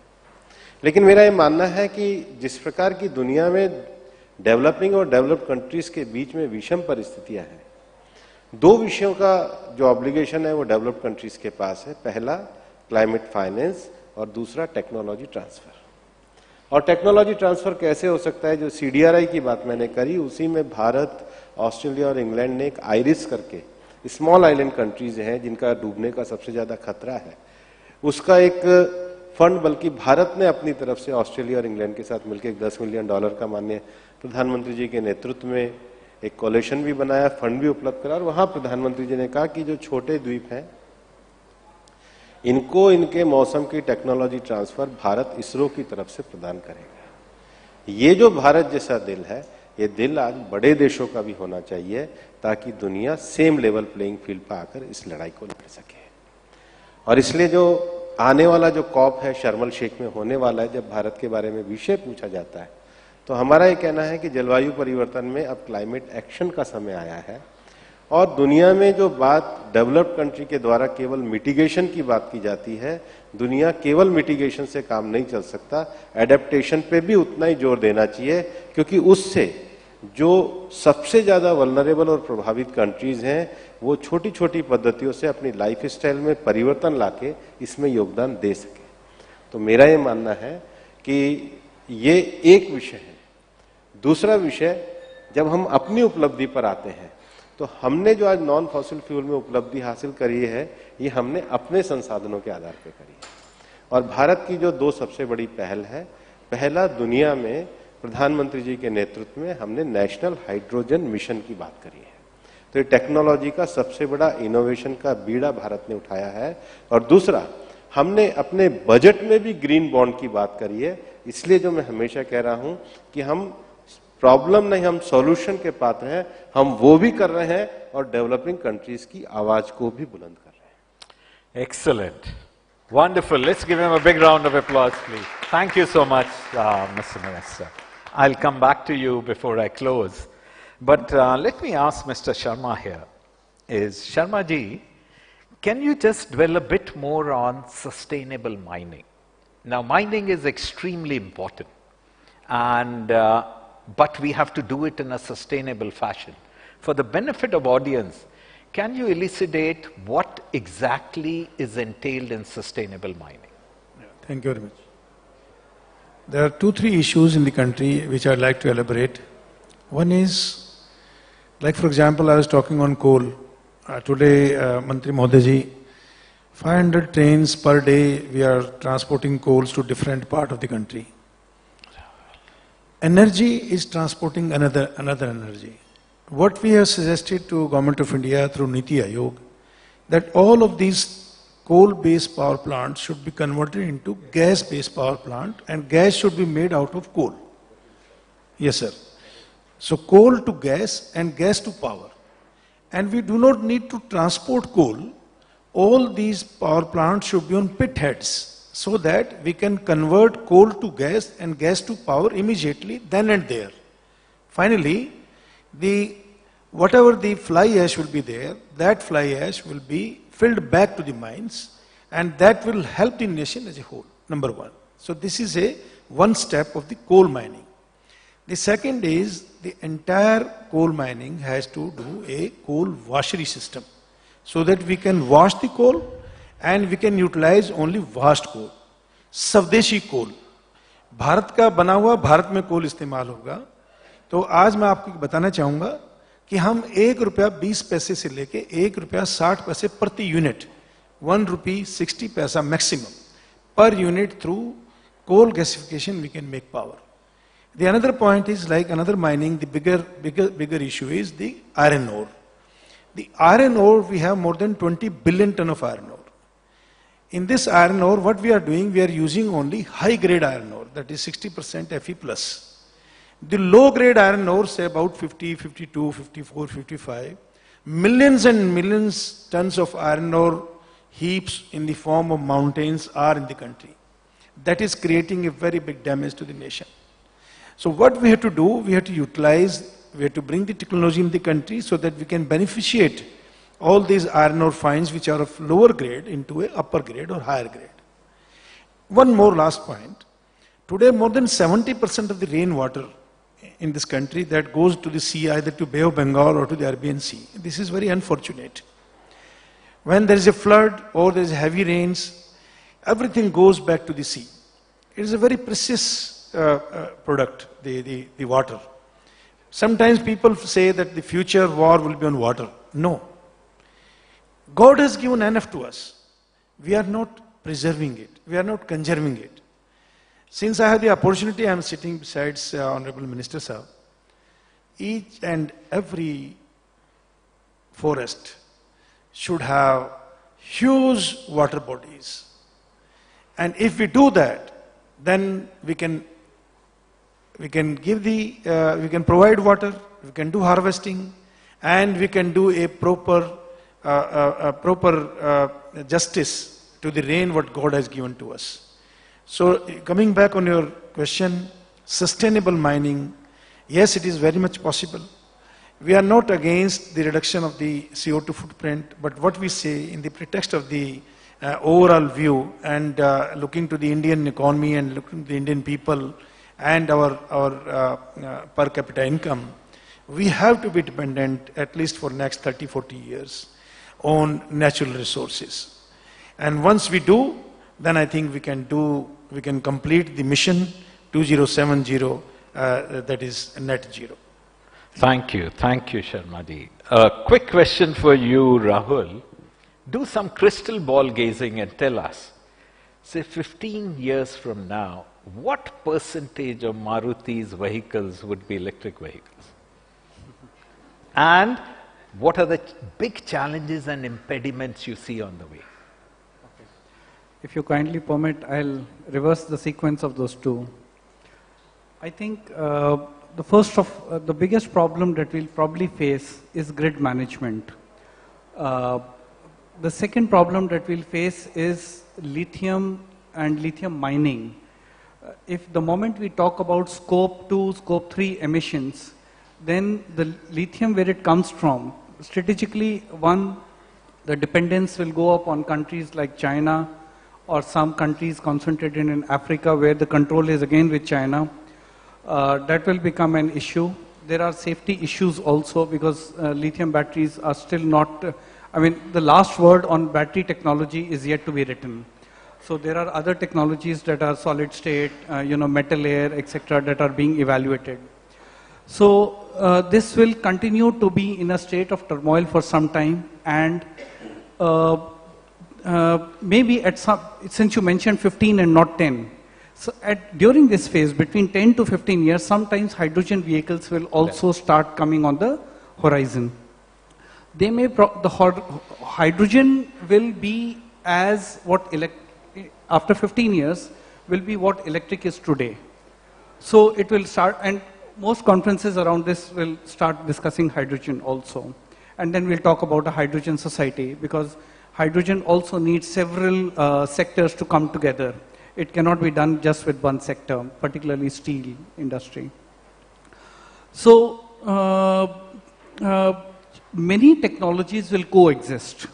लेकिन मेरा ये मानना है कि जिस प्रकार की दुनिया में डेवलपिंग और डेवलप्ड कंट्रीज के बीच में विषम परिस्थितियां हैं, 2 विषयों का जो ऑब्लिगेशन है वो डेवलप्ड कंट्रीज के पास है। पहला क्लाइमेट फाइनेंस और दूसरा टेक्नोलॉजी ट्रांसफर। और टेक्नोलॉजी ट्रांसफर कैसे हो सकता है? जो CDRI की बात मैंने करी उसी में भारत, ऑस्ट्रेलिया और इंग्लैंड ने एक आइरिस करके स्मॉल आइलैंड कंट्रीज हैं जिनका डूबने का सबसे ज्यादा खतरा है, उसका एक फंड बल्कि भारत ने अपनी तरफ से ऑस्ट्रेलिया और इंग्लैंड के साथ मिलकर $10 मिलियन का माननीय प्रधानमंत्री जी के नेतृत्व में एक कोलिशन भी बनाया, फंड भी उपलब्ध करा। और वहां प्रधानमंत्री जी ने कहा कि जो छोटे द्वीप हैं इनको इनके मौसम की टेक्नोलॉजी ट्रांसफर भारत इसरो की तरफ से प्रदान करेगा। ये जो भारत जैसा दिल है, ये दिल आज बड़े देशों का भी होना चाहिए ताकि दुनिया सेम लेवल प्लेइंग फील्ड पर आकर इस लड़ाई को लड़ सके। और इसलिए जो आने वाला जो COP है शर्म एल शेख में होने वाला है, जब भारत के बारे में विषय पूछा जाता है तो हमारा ये कहना है कि जलवायु परिवर्तन में अब क्लाइमेट एक्शन का समय आया है। और दुनिया में जो बात डेवलप्ड कंट्री के द्वारा केवल मिटिगेशन की बात की जाती है, दुनिया केवल मिटिगेशन से काम नहीं चल सकता, एडेप्टेशन पे भी उतना ही जोर देना चाहिए, क्योंकि उससे जो सबसे ज्यादा वल्नरेबल और प्रभावित कंट्रीज हैं वो छोटी छोटी पद्धतियों से अपनी लाइफ स्टाइल में परिवर्तन लाके इसमें योगदान दे सके। तो मेरा ये मानना है कि ये एक विषय है। दूसरा विषय, जब हम अपनी उपलब्धि पर आते हैं तो हमने जो आज नॉन फॉसिल फ्यूल में उपलब्धि हासिल करी है ये हमने अपने संसाधनों के आधार पर करी है। और भारत की जो 2 सबसे बड़ी पहल है, पहला दुनिया में प्रधानमंत्री जी के नेतृत्व में हमने नेशनल हाइड्रोजन मिशन की बात करी है। तो ये टेक्नोलॉजी का सबसे बड़ा इनोवेशन का बीड़ा भारत ने उठाया है। और दूसरा, हमने अपने बजट में भी ग्रीन बॉन्ड की बात करी है। इसलिए जो मैं हमेशा कह रहा हूं कि हम प्रॉब्लम नहीं, हम सॉल्यूशन के पात्र हैं, हम वो भी कर रहे हैं और डेवलपिंग कंट्रीज की आवाज को भी बुलंद कर रहे हैं। Excellent. Wonderful. Let's give him a big round of applause, please. Thank you so much, Mr. Minister. I'll come back to you before I close. But let me ask Mr. Sharma here. Sharma ji, can you just dwell a bit more on sustainable mining? Now, mining is extremely important, and but we have to do it in a sustainable fashion. For the benefit of audience, can you elucidate what exactly is entailed in sustainable mining? Thank you very much. There are 2-3 issues in the country which I'd like to elaborate. One is, like for example, I was talking on coal. Today, Mantri Mohdai ji, 500 trains per day we are transporting coals to different part of the country. Energy is transporting another energy. What we have suggested to Government of India through Niti Aayog, that all of these coal-based power plants should be converted into gas-based power plant, and gas should be made out of coal. Yes, sir. So coal to gas and gas to power. And we do not need to transport coal. All these power plants should be on pit heads, so that we can convert coal to gas and gas to power immediately, then and there. Finally, whatever the fly ash will be there, that fly ash will be filled back to the mines, and that will help the nation as a whole, number one. So this is one step of the coal mining. The second is, the entire coal mining has to do a coal washery system, so that we can wash the coal and we can utilize only washed coal, स्वदेशी कोल, भारत का बना हुआ भारत में कोल इस्तेमाल होगा, तो आज मैं आपको बताना चाहूंगा कि हम ₹1.20 से लेके ₹1.60 प्रति unit, ₹1.60 maximum per unit through coal gasification we can make power. The another point is like another mining, the bigger issue is the iron ore. The iron ore, we have more than 20 billion ton of iron ore. In this iron ore, what we are doing, we are using only high grade iron ore, that is 60% Fe+. The low grade iron ore, say about 50, 52, 54, 55, millions and millions tons of iron ore heaps in the form of mountains are in the country. That is creating a very big damage to the nation. So what we have to do, we have to utilize, we have to bring the technology in the country so that we can beneficiate all these iron ore finds which are of lower grade into a upper grade or higher grade. One more last point. Today more than 70% of the rainwater in this country that goes to the sea, either to Bay of Bengal or to the Arabian Sea. This is very unfortunate. When there is a flood or there is heavy rains, everything goes back to the sea. It is a very precious product, the water. Sometimes people say that the future war will be on water. No. God has given enough to us. We are not preserving it. We are not conserving it. Since I have the opportunity, I am sitting beside Honorable Minister Sir. Each and every forest should have huge water bodies. And if we do that, then we can provide water, we can do harvesting, and we can do a proper justice to the rain what God has given to us. So coming back on your question, sustainable mining, yes, it is very much possible. We are not against the reduction of the CO2 footprint, but what we say in the pretext of the overall view and looking to the Indian economy and looking to the Indian people and our per capita income, we have to be dependent at least for next 30-40 years on natural resources. And once we do, then I think we can complete the mission 2070, that is net zero. Thank you, Sharma-ji. A quick question for you, Rahul. Do some crystal ball gazing and tell us, say 15 years from now, what percentage of Maruti's vehicles would be electric vehicles? And what are the big challenges and impediments you see on the way? Okay. If you kindly permit, I'll reverse the sequence of those two. I think the biggest problem that we'll probably face is grid management. The second problem that we'll face is lithium and lithium mining. If the moment we talk about scope 2, scope 3 emissions, then the lithium where it comes from, strategically, one, the dependence will go up on countries like China or some countries concentrated in Africa where the control is again with China. That will become an issue. There are safety issues also because lithium batteries are still not, the last word on battery technology is yet to be written. So there are other technologies that are solid state, metal layer, etc., that are being evaluated. So this will continue to be in a state of turmoil for some time, and maybe since you mentioned 15 and not 10, so during this phase, between 10 to 15 years, sometimes hydrogen vehicles will also start coming on the horizon. They may, the hydrogen will be as what after 15 years will be what electric is today. So it will start, and most conferences around this will start discussing hydrogen also. And then we'll talk about a hydrogen society because hydrogen also needs several sectors to come together. It cannot be done just with one sector, particularly steel industry. So many technologies will coexist.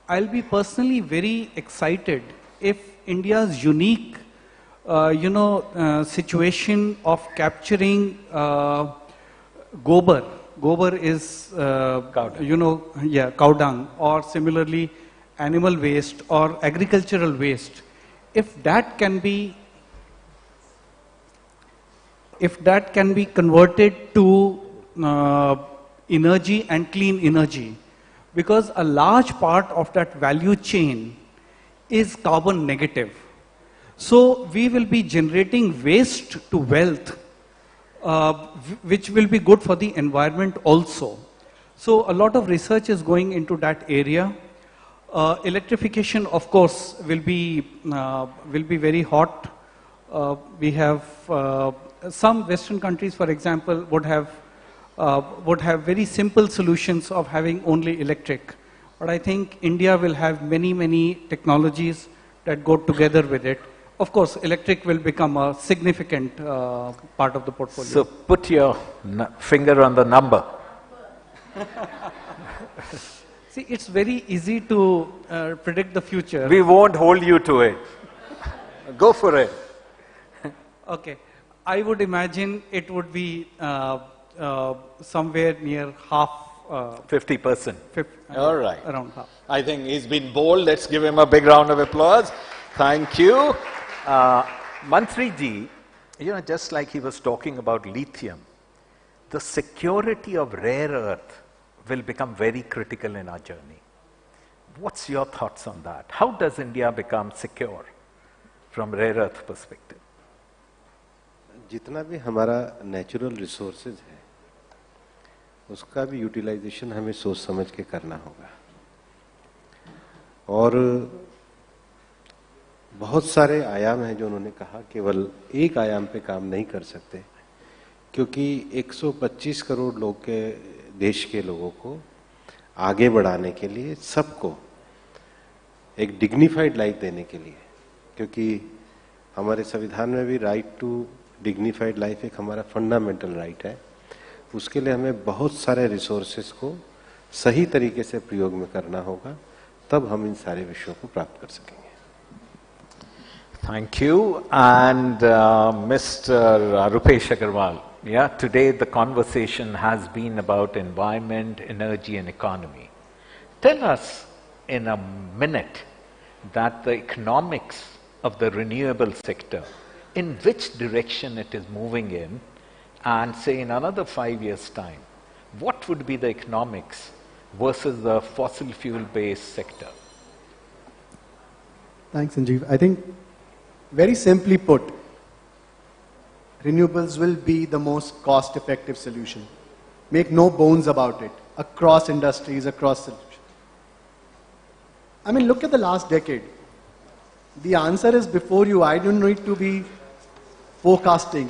I'll be personally very excited if India's unique situation of capturing gobar. Gobar is, cow dung, or similarly animal waste or agricultural waste. If that can be if that can be converted to energy and clean energy, because a large part of that value chain is carbon negative. So we will be generating waste to wealth, which will be good for the environment also. So a lot of research is going into that area. Electrification, of course, will be very hot. We have some Western countries, for example, would have very simple solutions of having only electric. But I think India will have many technologies that go together with it. Of course, electric will become a significant part of the portfolio. So put your finger on the number. See, it's very easy to predict the future. We won't hold you to it. Go for it. Okay. I would imagine it would be somewhere near half. 50%. All right. Around half. I think he's been bold. Let's give him a big round of applause. Thank you. Mantriji, just like he was talking about lithium, the security of rare earth will become very critical in our journey. What's your thoughts on that? How does India become secure from rare earth perspective? जितना भी हमारा natural resources है उसका भी utilisation हमें सोच समझ के करना होगा और बहुत सारे आयाम हैं जो उन्होंने कहा केवल एक आयाम पे काम नहीं कर सकते क्योंकि 125 करोड़ लोग के देश के लोगों को आगे बढ़ाने के लिए सबको एक डिग्निफाइड लाइफ देने के लिए क्योंकि हमारे संविधान में भी राइट टू डिग्निफाइड लाइफ एक हमारा फंडामेंटल राइट है उसके लिए हमें बहुत सारे रिसोर्सेस को सही तरीके से प्रयोग में करना होगा तब हम इन सारे विषयों को प्राप्त कर सकेंगे Thank you. And Mr. Rupesh Agarwal, today the conversation has been about environment, energy and economy. Tell us in a minute that the economics of the renewable sector, in which direction it is moving in, and say in another 5 years' time, what would be the economics versus the fossil fuel-based sector? Thanks, Sanjeev. I think, very simply put, renewables will be the most cost-effective solution. Make no bones about it, across industries, across solutions. I mean, look at the last decade. The answer is before you. I don't need to be forecasting.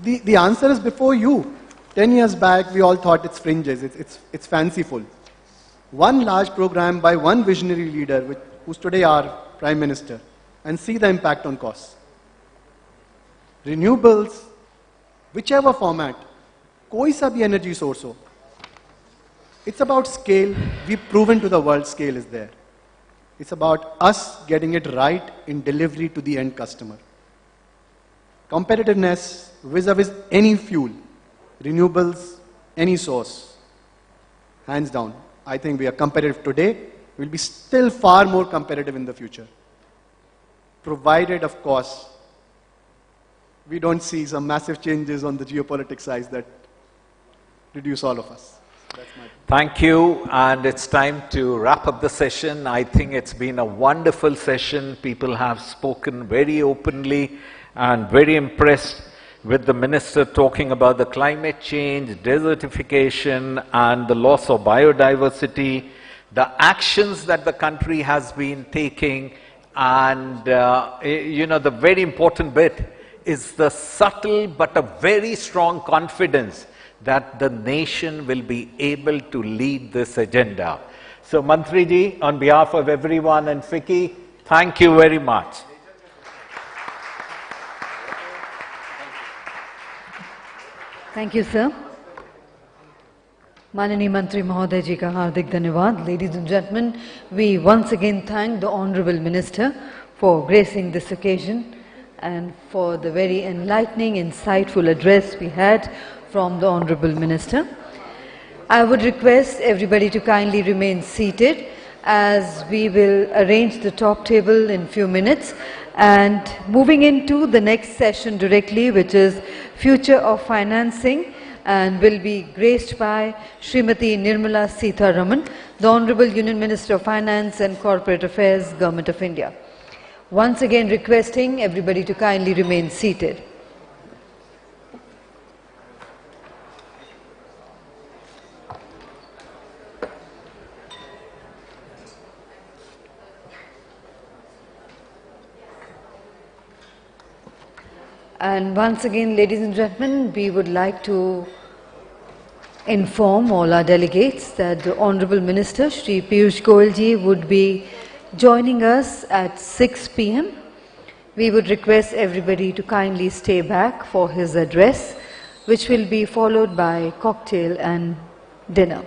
The answer is before you. 10 years back, we all thought it's fringes, it's fanciful. One large program by one visionary leader, who's today our Prime Minister, and see the impact on costs. Renewables, whichever format, koi sa bhi energy source ho. It's about scale. We've proven to the world scale is there. It's about us getting it right in delivery to the end customer. Competitiveness vis-a-vis any fuel, renewables, any source, hands down. I think we are competitive today. We'll be still far more competitive in the future. Provided, of course, we don't see some massive changes on the geopolitics side that reduce all of us. Thank you, and it's time to wrap up the session. I think it's been a wonderful session. People have spoken very openly and very impressed with the minister talking about the climate change, desertification and the loss of biodiversity, the actions that the country has been taking, and the very important bit is the subtle but a very strong confidence that the nation will be able to lead this agenda. So Mantriji, on behalf of everyone in FICCI, thank you very much. Thank you, sir. Manani Mantri Mahoday ji ka hardik dhanyawad. Ladies and gentlemen, we once again thank the Honorable Minister for gracing this occasion and for the very enlightening, insightful address we had from the Honorable Minister. I would request everybody to kindly remain seated as we will arrange the top table in few minutes, And moving into the next session directly, which is Future of Financing, and will be graced by Srimati Nirmala Sitharaman, the Honorable Union Minister of Finance and Corporate Affairs, Government of India. Once again requesting everybody to kindly remain seated. And once again, ladies and gentlemen, we would like to inform all our delegates that the Honorable Minister, Shri Piyush Goyal ji, would be joining us at 6 p.m. We would request everybody to kindly stay back for his address, which will be followed by cocktail and dinner.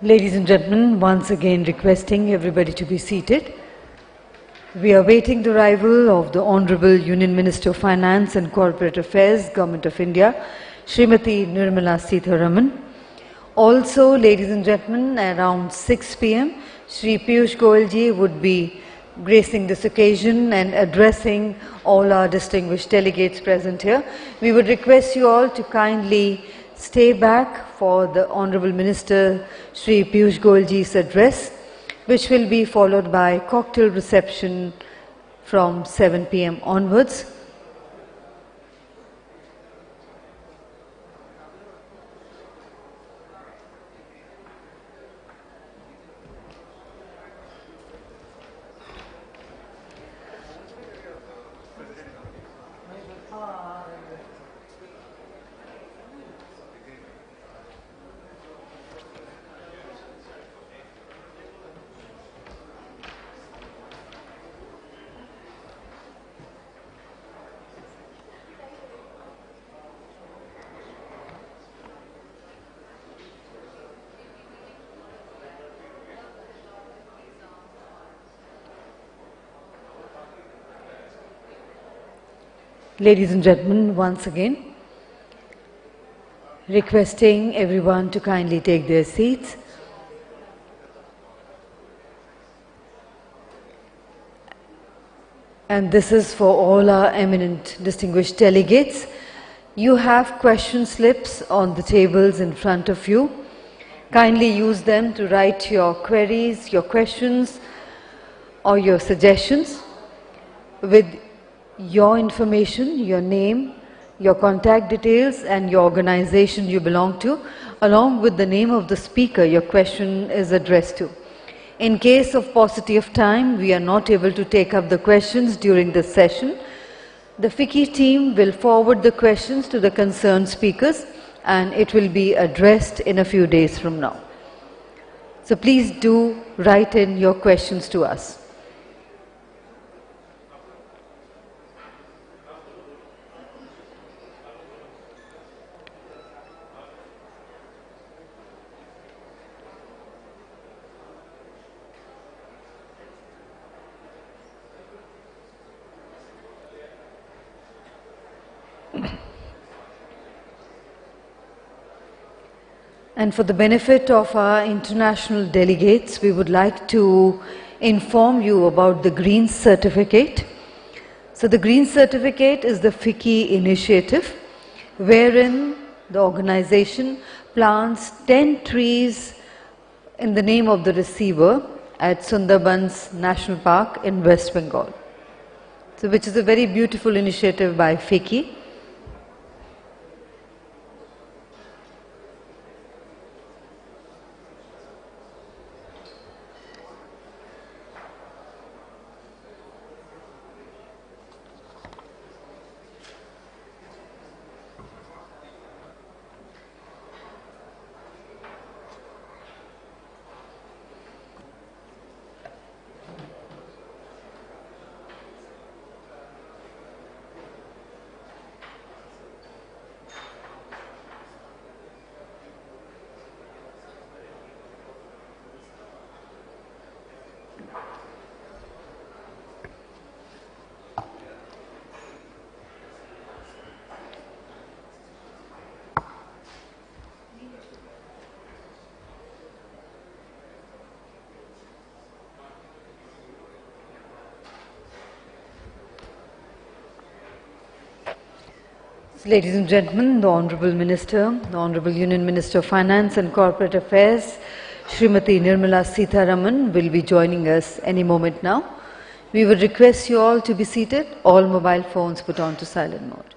Ladies and gentlemen, once again requesting everybody to be seated. We are waiting the arrival of the Honorable Union Minister of Finance and Corporate Affairs, Government of India, Srimati Nirmala Sitharaman. Also, ladies and gentlemen, around 6 p.m., Shri Piyush Goyal ji would be gracing this occasion and addressing all our distinguished delegates present here. We would request you all to kindly stay back for the Honorable Minister Shri Piyush Goyal ji's address, which will be followed by cocktail reception from 7 p.m. onwards. Ladies and gentlemen, once again, requesting everyone to kindly take their seats. And this is for all our eminent distinguished delegates. You have question slips on the tables in front of you. Kindly use them to write your queries, your questions, or your suggestions with your information, your name, your contact details and your organization you belong to, along with the name of the speaker your question is addressed to. In case of paucity of time, we are not able to take up the questions during this session. The FICCI team will forward the questions to the concerned speakers and it will be addressed in a few days from now. So please do write in your questions to us. And for the benefit of our international delegates, we would like to inform you about the Green Certificate. So the Green Certificate is the FICCI initiative, wherein the organization plants 10 trees in the name of the receiver at Sundarbans National Park in West Bengal. So which is a very beautiful initiative by FICCI. Ladies and gentlemen, the Honorable Minister, the Honorable Union Minister of Finance and Corporate Affairs, Srimati Nirmala Sitharaman will be joining us any moment now. We would request you all to be seated, all mobile phones put on to silent mode.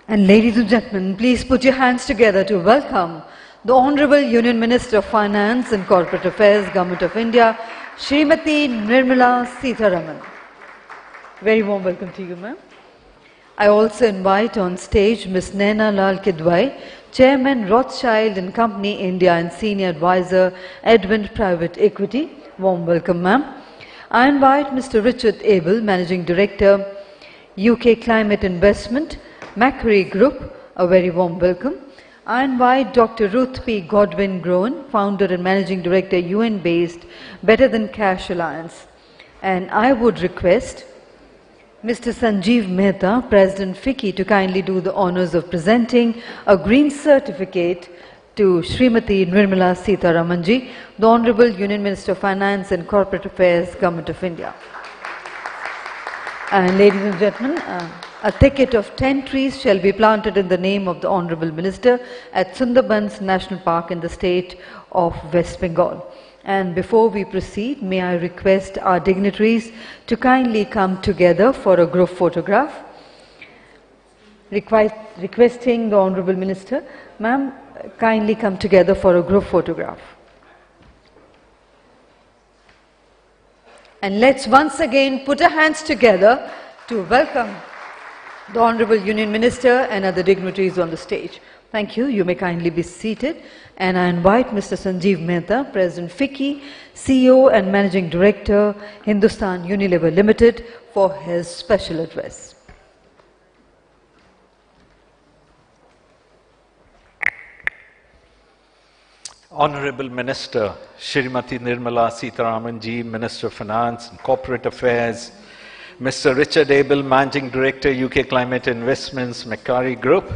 And ladies and gentlemen, please put your hands together to welcome the Honorable Union Minister of Finance and Corporate Affairs, Government of India, Srimati Nirmala Sitharaman. Very warm welcome to you, ma'am. I also invite on stage Ms. Naina Lal Kidwai, Chairman, Rothschild and Company India and Senior Advisor, Advent Private Equity. Warm welcome, ma'am. I invite Mr. Richard Abel, Managing Director, UK Climate Investment, Macquarie Group, a very warm welcome. I invite Dr. Ruth P. Godwin-Groen, Founder and Managing Director, UN-based Better Than Cash Alliance. And I would request Mr. Sanjeev Mehta, President FICCI, to kindly do the honors of presenting a green certificate to Srimati Nirmala Sitharamanji, the Honorable Union Minister of Finance and Corporate Affairs, Government of India. And ladies and gentlemen, a thicket of 10 trees shall be planted in the name of the Honorable Minister at Sundarbans National Park in the state of West Bengal. And before we proceed, may I request our dignitaries to kindly come together for a group photograph. Requesting the Honorable Minister, ma'am, kindly come together for a group photograph. And let's once again put our hands together to welcome the Honorable Union Minister and other dignitaries on the stage. Thank you. You may kindly be seated. And I invite Mr. Sanjeev Mehta, President FICCI, CEO and Managing Director, Hindustan Unilever Limited, for his special address. Honorable Minister, Srimati Nirmala Sitharamanji, Minister of Finance and Corporate Affairs, Mr. Richard Abel, Managing Director, UK Climate Investments, Macquarie Group,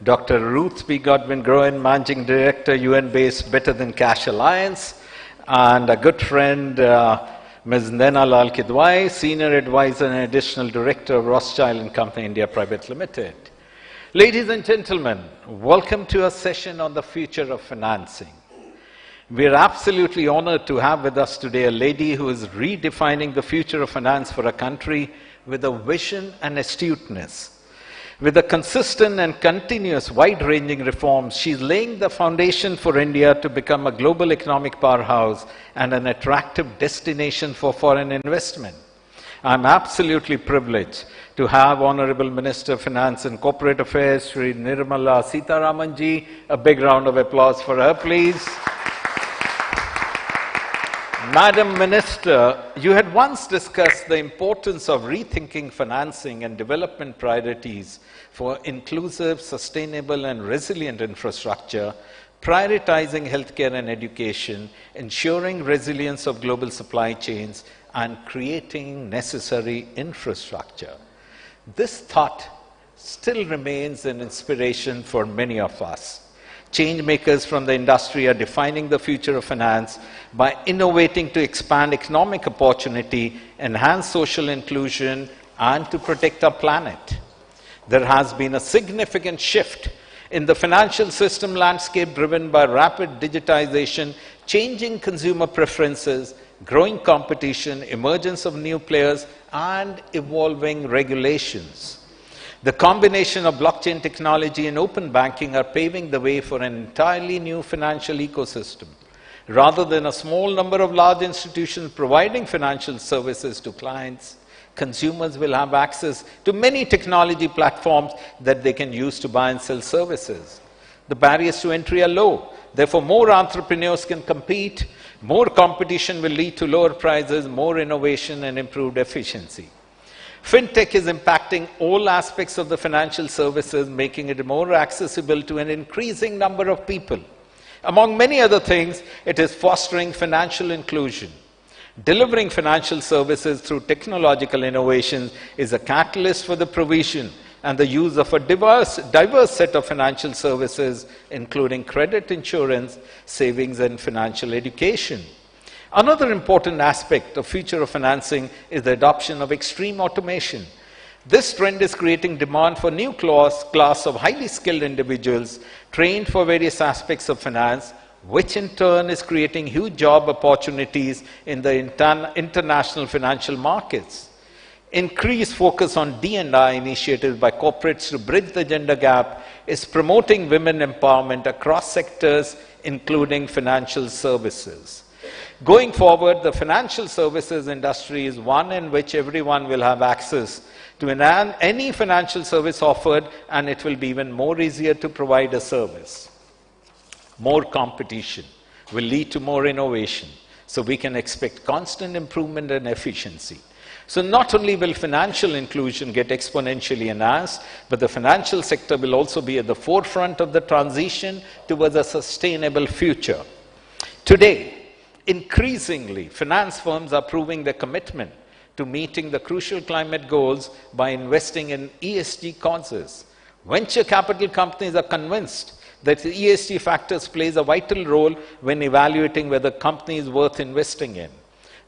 Dr. Ruth P. Godwin-Groen, Managing Director, UN-based Better Than Cash Alliance, and a good friend, Ms. Naina Lal Kidwai, Senior Advisor and Additional Director of Rothschild and Company India Private Limited. Ladies and gentlemen, welcome to a session on the future of financing. We are absolutely honored to have with us today a lady who is redefining the future of finance for a country with a vision and astuteness. With a consistent and continuous wide-ranging reforms, she is laying the foundation for India to become a global economic powerhouse and an attractive destination for foreign investment. I'm absolutely privileged to have Honorable Minister of Finance and Corporate Affairs, Sri Nirmala Sitharamanji. A big round of applause for her, please. Madam Minister, you had once discussed the importance of rethinking financing and development priorities for inclusive, sustainable and resilient infrastructure, prioritizing healthcare and education, ensuring resilience of global supply chains and creating necessary infrastructure. This thought still remains an inspiration for many of us. Change makers from the industry are defining the future of finance by innovating to expand economic opportunity, enhance social inclusion, and to protect our planet. There has been a significant shift in the financial system landscape driven by rapid digitization, changing consumer preferences, growing competition, emergence of new players, and evolving regulations. The combination of blockchain technology and open banking are paving the way for an entirely new financial ecosystem. Rather than a small number of large institutions providing financial services to clients, consumers will have access to many technology platforms that they can use to buy and sell services. The barriers to entry are low. Therefore, more entrepreneurs can compete. More competition will lead to lower prices, more innovation, and improved efficiency. Fintech is impacting all aspects of the financial services, making it more accessible to an increasing number of people. Among many other things, it is fostering financial inclusion. Delivering financial services through technological innovations is a catalyst for the provision and the use of a diverse set of financial services, including credit, insurance, savings, and financial education. Another important aspect of future of financing is the adoption of extreme automation. This trend is creating demand for new class of highly skilled individuals trained for various aspects of finance, which in turn is creating huge job opportunities in the international financial markets. Increased focus on D&I initiatives by corporates to bridge the gender gap is promoting women empowerment across sectors, including financial services. Going forward, the financial services industry is one in which everyone will have access to any financial service offered, and it will be even more easier to provide a service. More competition will lead to more innovation, so we can expect constant improvement and efficiency. So not only will financial inclusion get exponentially enhanced, but the financial sector will also be at the forefront of the transition towards a sustainable future. Today, increasingly, finance firms are proving their commitment to meeting the crucial climate goals by investing in ESG causes. Venture capital companies are convinced that the ESG factors plays a vital role when evaluating whether a company is worth investing in.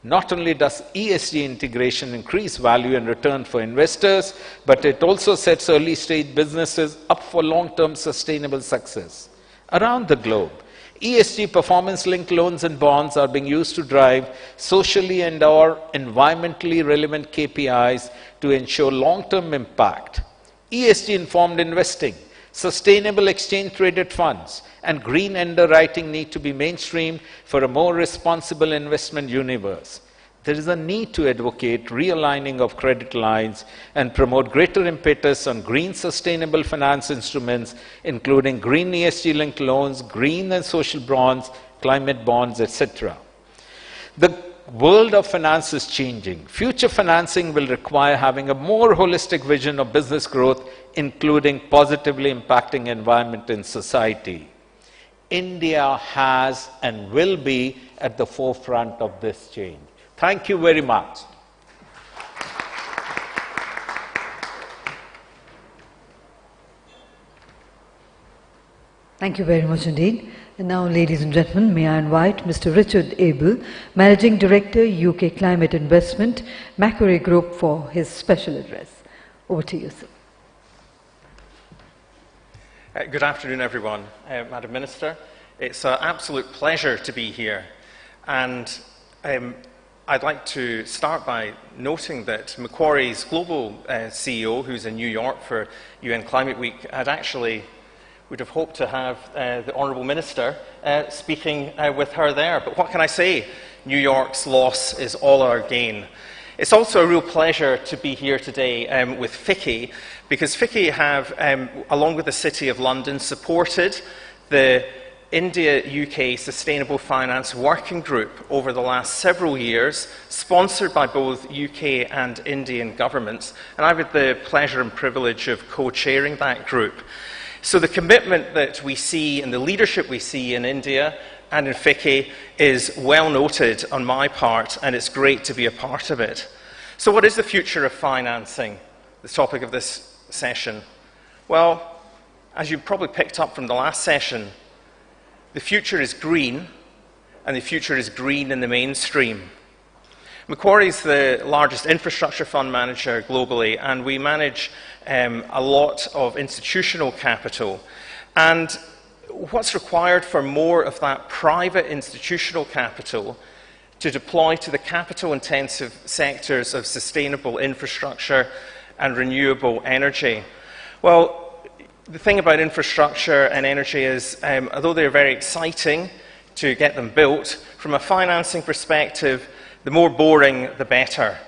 Not only does ESG integration increase value and return for investors, but it also sets early stage businesses up for long-term sustainable success. Around the globe, ESG performance-linked loans and bonds are being used to drive socially and/or environmentally relevant KPIs to ensure long-term impact. ESG-informed investing, sustainable exchange-traded funds, and green underwriting need to be mainstreamed for a more responsible investment universe. There is a need to advocate realigning of credit lines and promote greater impetus on green sustainable finance instruments, including green ESG-linked loans, green and social bonds, climate bonds, etc. The world of finance is changing. Future financing will require having a more holistic vision of business growth, including positively impacting environment and society. India has and will be at the forefront of this change. Thank you very much. Thank you very much indeed. And now, ladies and gentlemen, may I invite Mr. Richard Abel, Managing Director, UK Climate Investment, Macquarie Group, for his special address. Over to you, sir. Good afternoon, everyone. Madam Minister, it's an absolute pleasure to be here. And I'd like to start by noting that Macquarie's global CEO, who's in New York for UN Climate Week, would have hoped to have the Honourable Minister speaking with her there. But what can I say? New York's loss is all our gain. It's also a real pleasure to be here today with FICCI, because FICCI have, along with the City of London, supported the India-UK Sustainable Finance Working Group over the last several years, sponsored by both UK and Indian governments. And I've had the pleasure and privilege of co-chairing that group. So the commitment that we see and the leadership we see in India and in FICCI is well noted on my part, and it's great to be a part of it. So what is the future of financing? The topic of this session. Well, as you probably picked up from the last session, the future is green, and the future is green in the mainstream. Macquarie is the largest infrastructure fund manager globally, and we manage a lot of institutional capital. And what's required for more of that private institutional capital to deploy to the capital-intensive sectors of sustainable infrastructure and renewable energy? Well, the thing about infrastructure and energy is, although they're very exciting to get them built, from a financing perspective, the more boring, the better.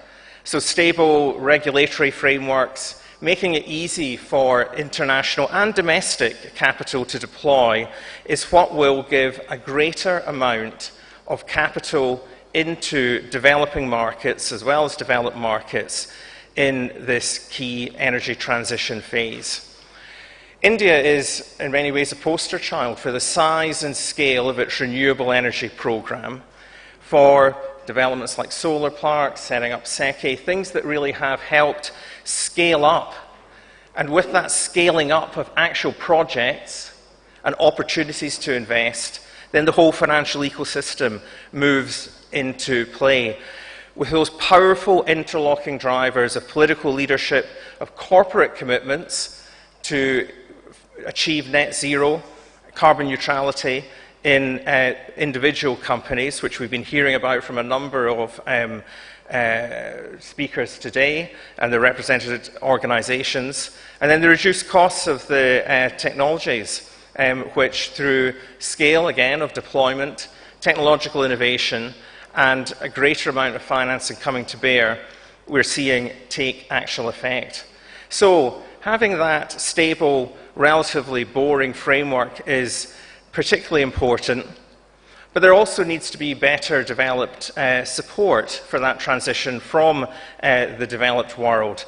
So stable regulatory frameworks, making it easy for international and domestic capital to deploy is what will give a greater amount of capital into developing markets as well as developed markets in this key energy transition phase. India is in many ways a poster child for the size and scale of its renewable energy program, for developments like solar parks, setting up FICCI, things that really have helped scale up. And with that scaling up of actual projects and opportunities to invest, then the whole financial ecosystem moves into play with those powerful interlocking drivers of political leadership, of corporate commitments to achieve net zero, carbon neutrality in individual companies, which we've been hearing about from a number of speakers today and the represented organizations, and then the reduced costs of the technologies, which through scale, again, of deployment, technological innovation, and a greater amount of financing coming to bear, we're seeing take actual effect. So having that stable, relatively boring framework is particularly important, but there also needs to be better developed support for that transition from the developed world.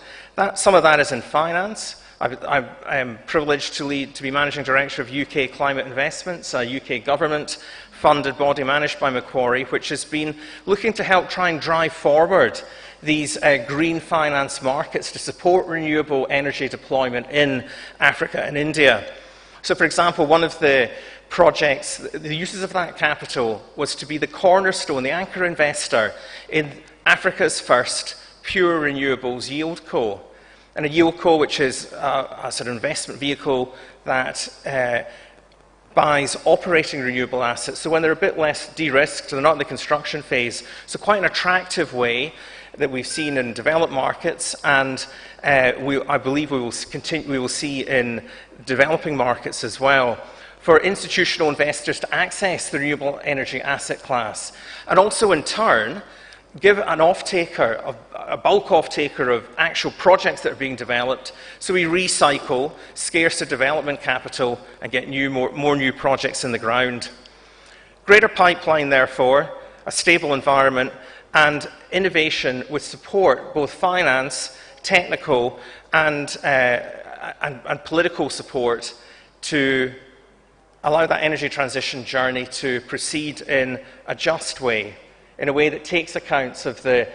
Some of that is in finance. I am privileged to be Managing Director of UK Climate Investments, a UK government-funded body managed by Macquarie, which has been looking to help try and drive forward these green finance markets to support renewable energy deployment in Africa and India. So, for example, one of the projects, the uses of that capital was to be the cornerstone, the anchor investor in Africa's first pure renewables yield co. And a yield co, which is a sort of investment vehicle that buys operating renewable assets. So when they're a bit less de-risked, they're not in the construction phase. So quite an attractive way that we've seen in developed markets, and I believe we will see in developing markets as well, for institutional investors to access the renewable energy asset class, and also in turn give an off-taker, a bulk off-taker of actual projects that are being developed, so we recycle scarcer development capital and get more new projects in the ground. Greater pipeline, therefore, a stable environment, and innovation with support, both finance, technical, and political support to allow that energy transition journey to proceed in a just way, in a way that takes account of the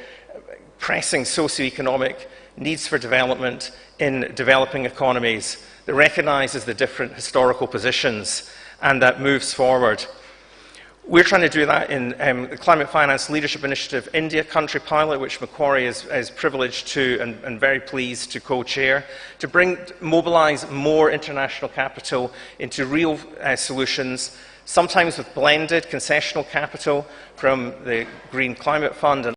pressing socioeconomic needs for development in developing economies, that recognises the different historical positions and that moves forward. We're trying to do that in the Climate Finance Leadership Initiative India Country Pilot, which Macquarie is privileged to and very pleased to co-chair, to mobilise more international capital into real solutions, sometimes with blended concessional capital from the Green Climate Fund and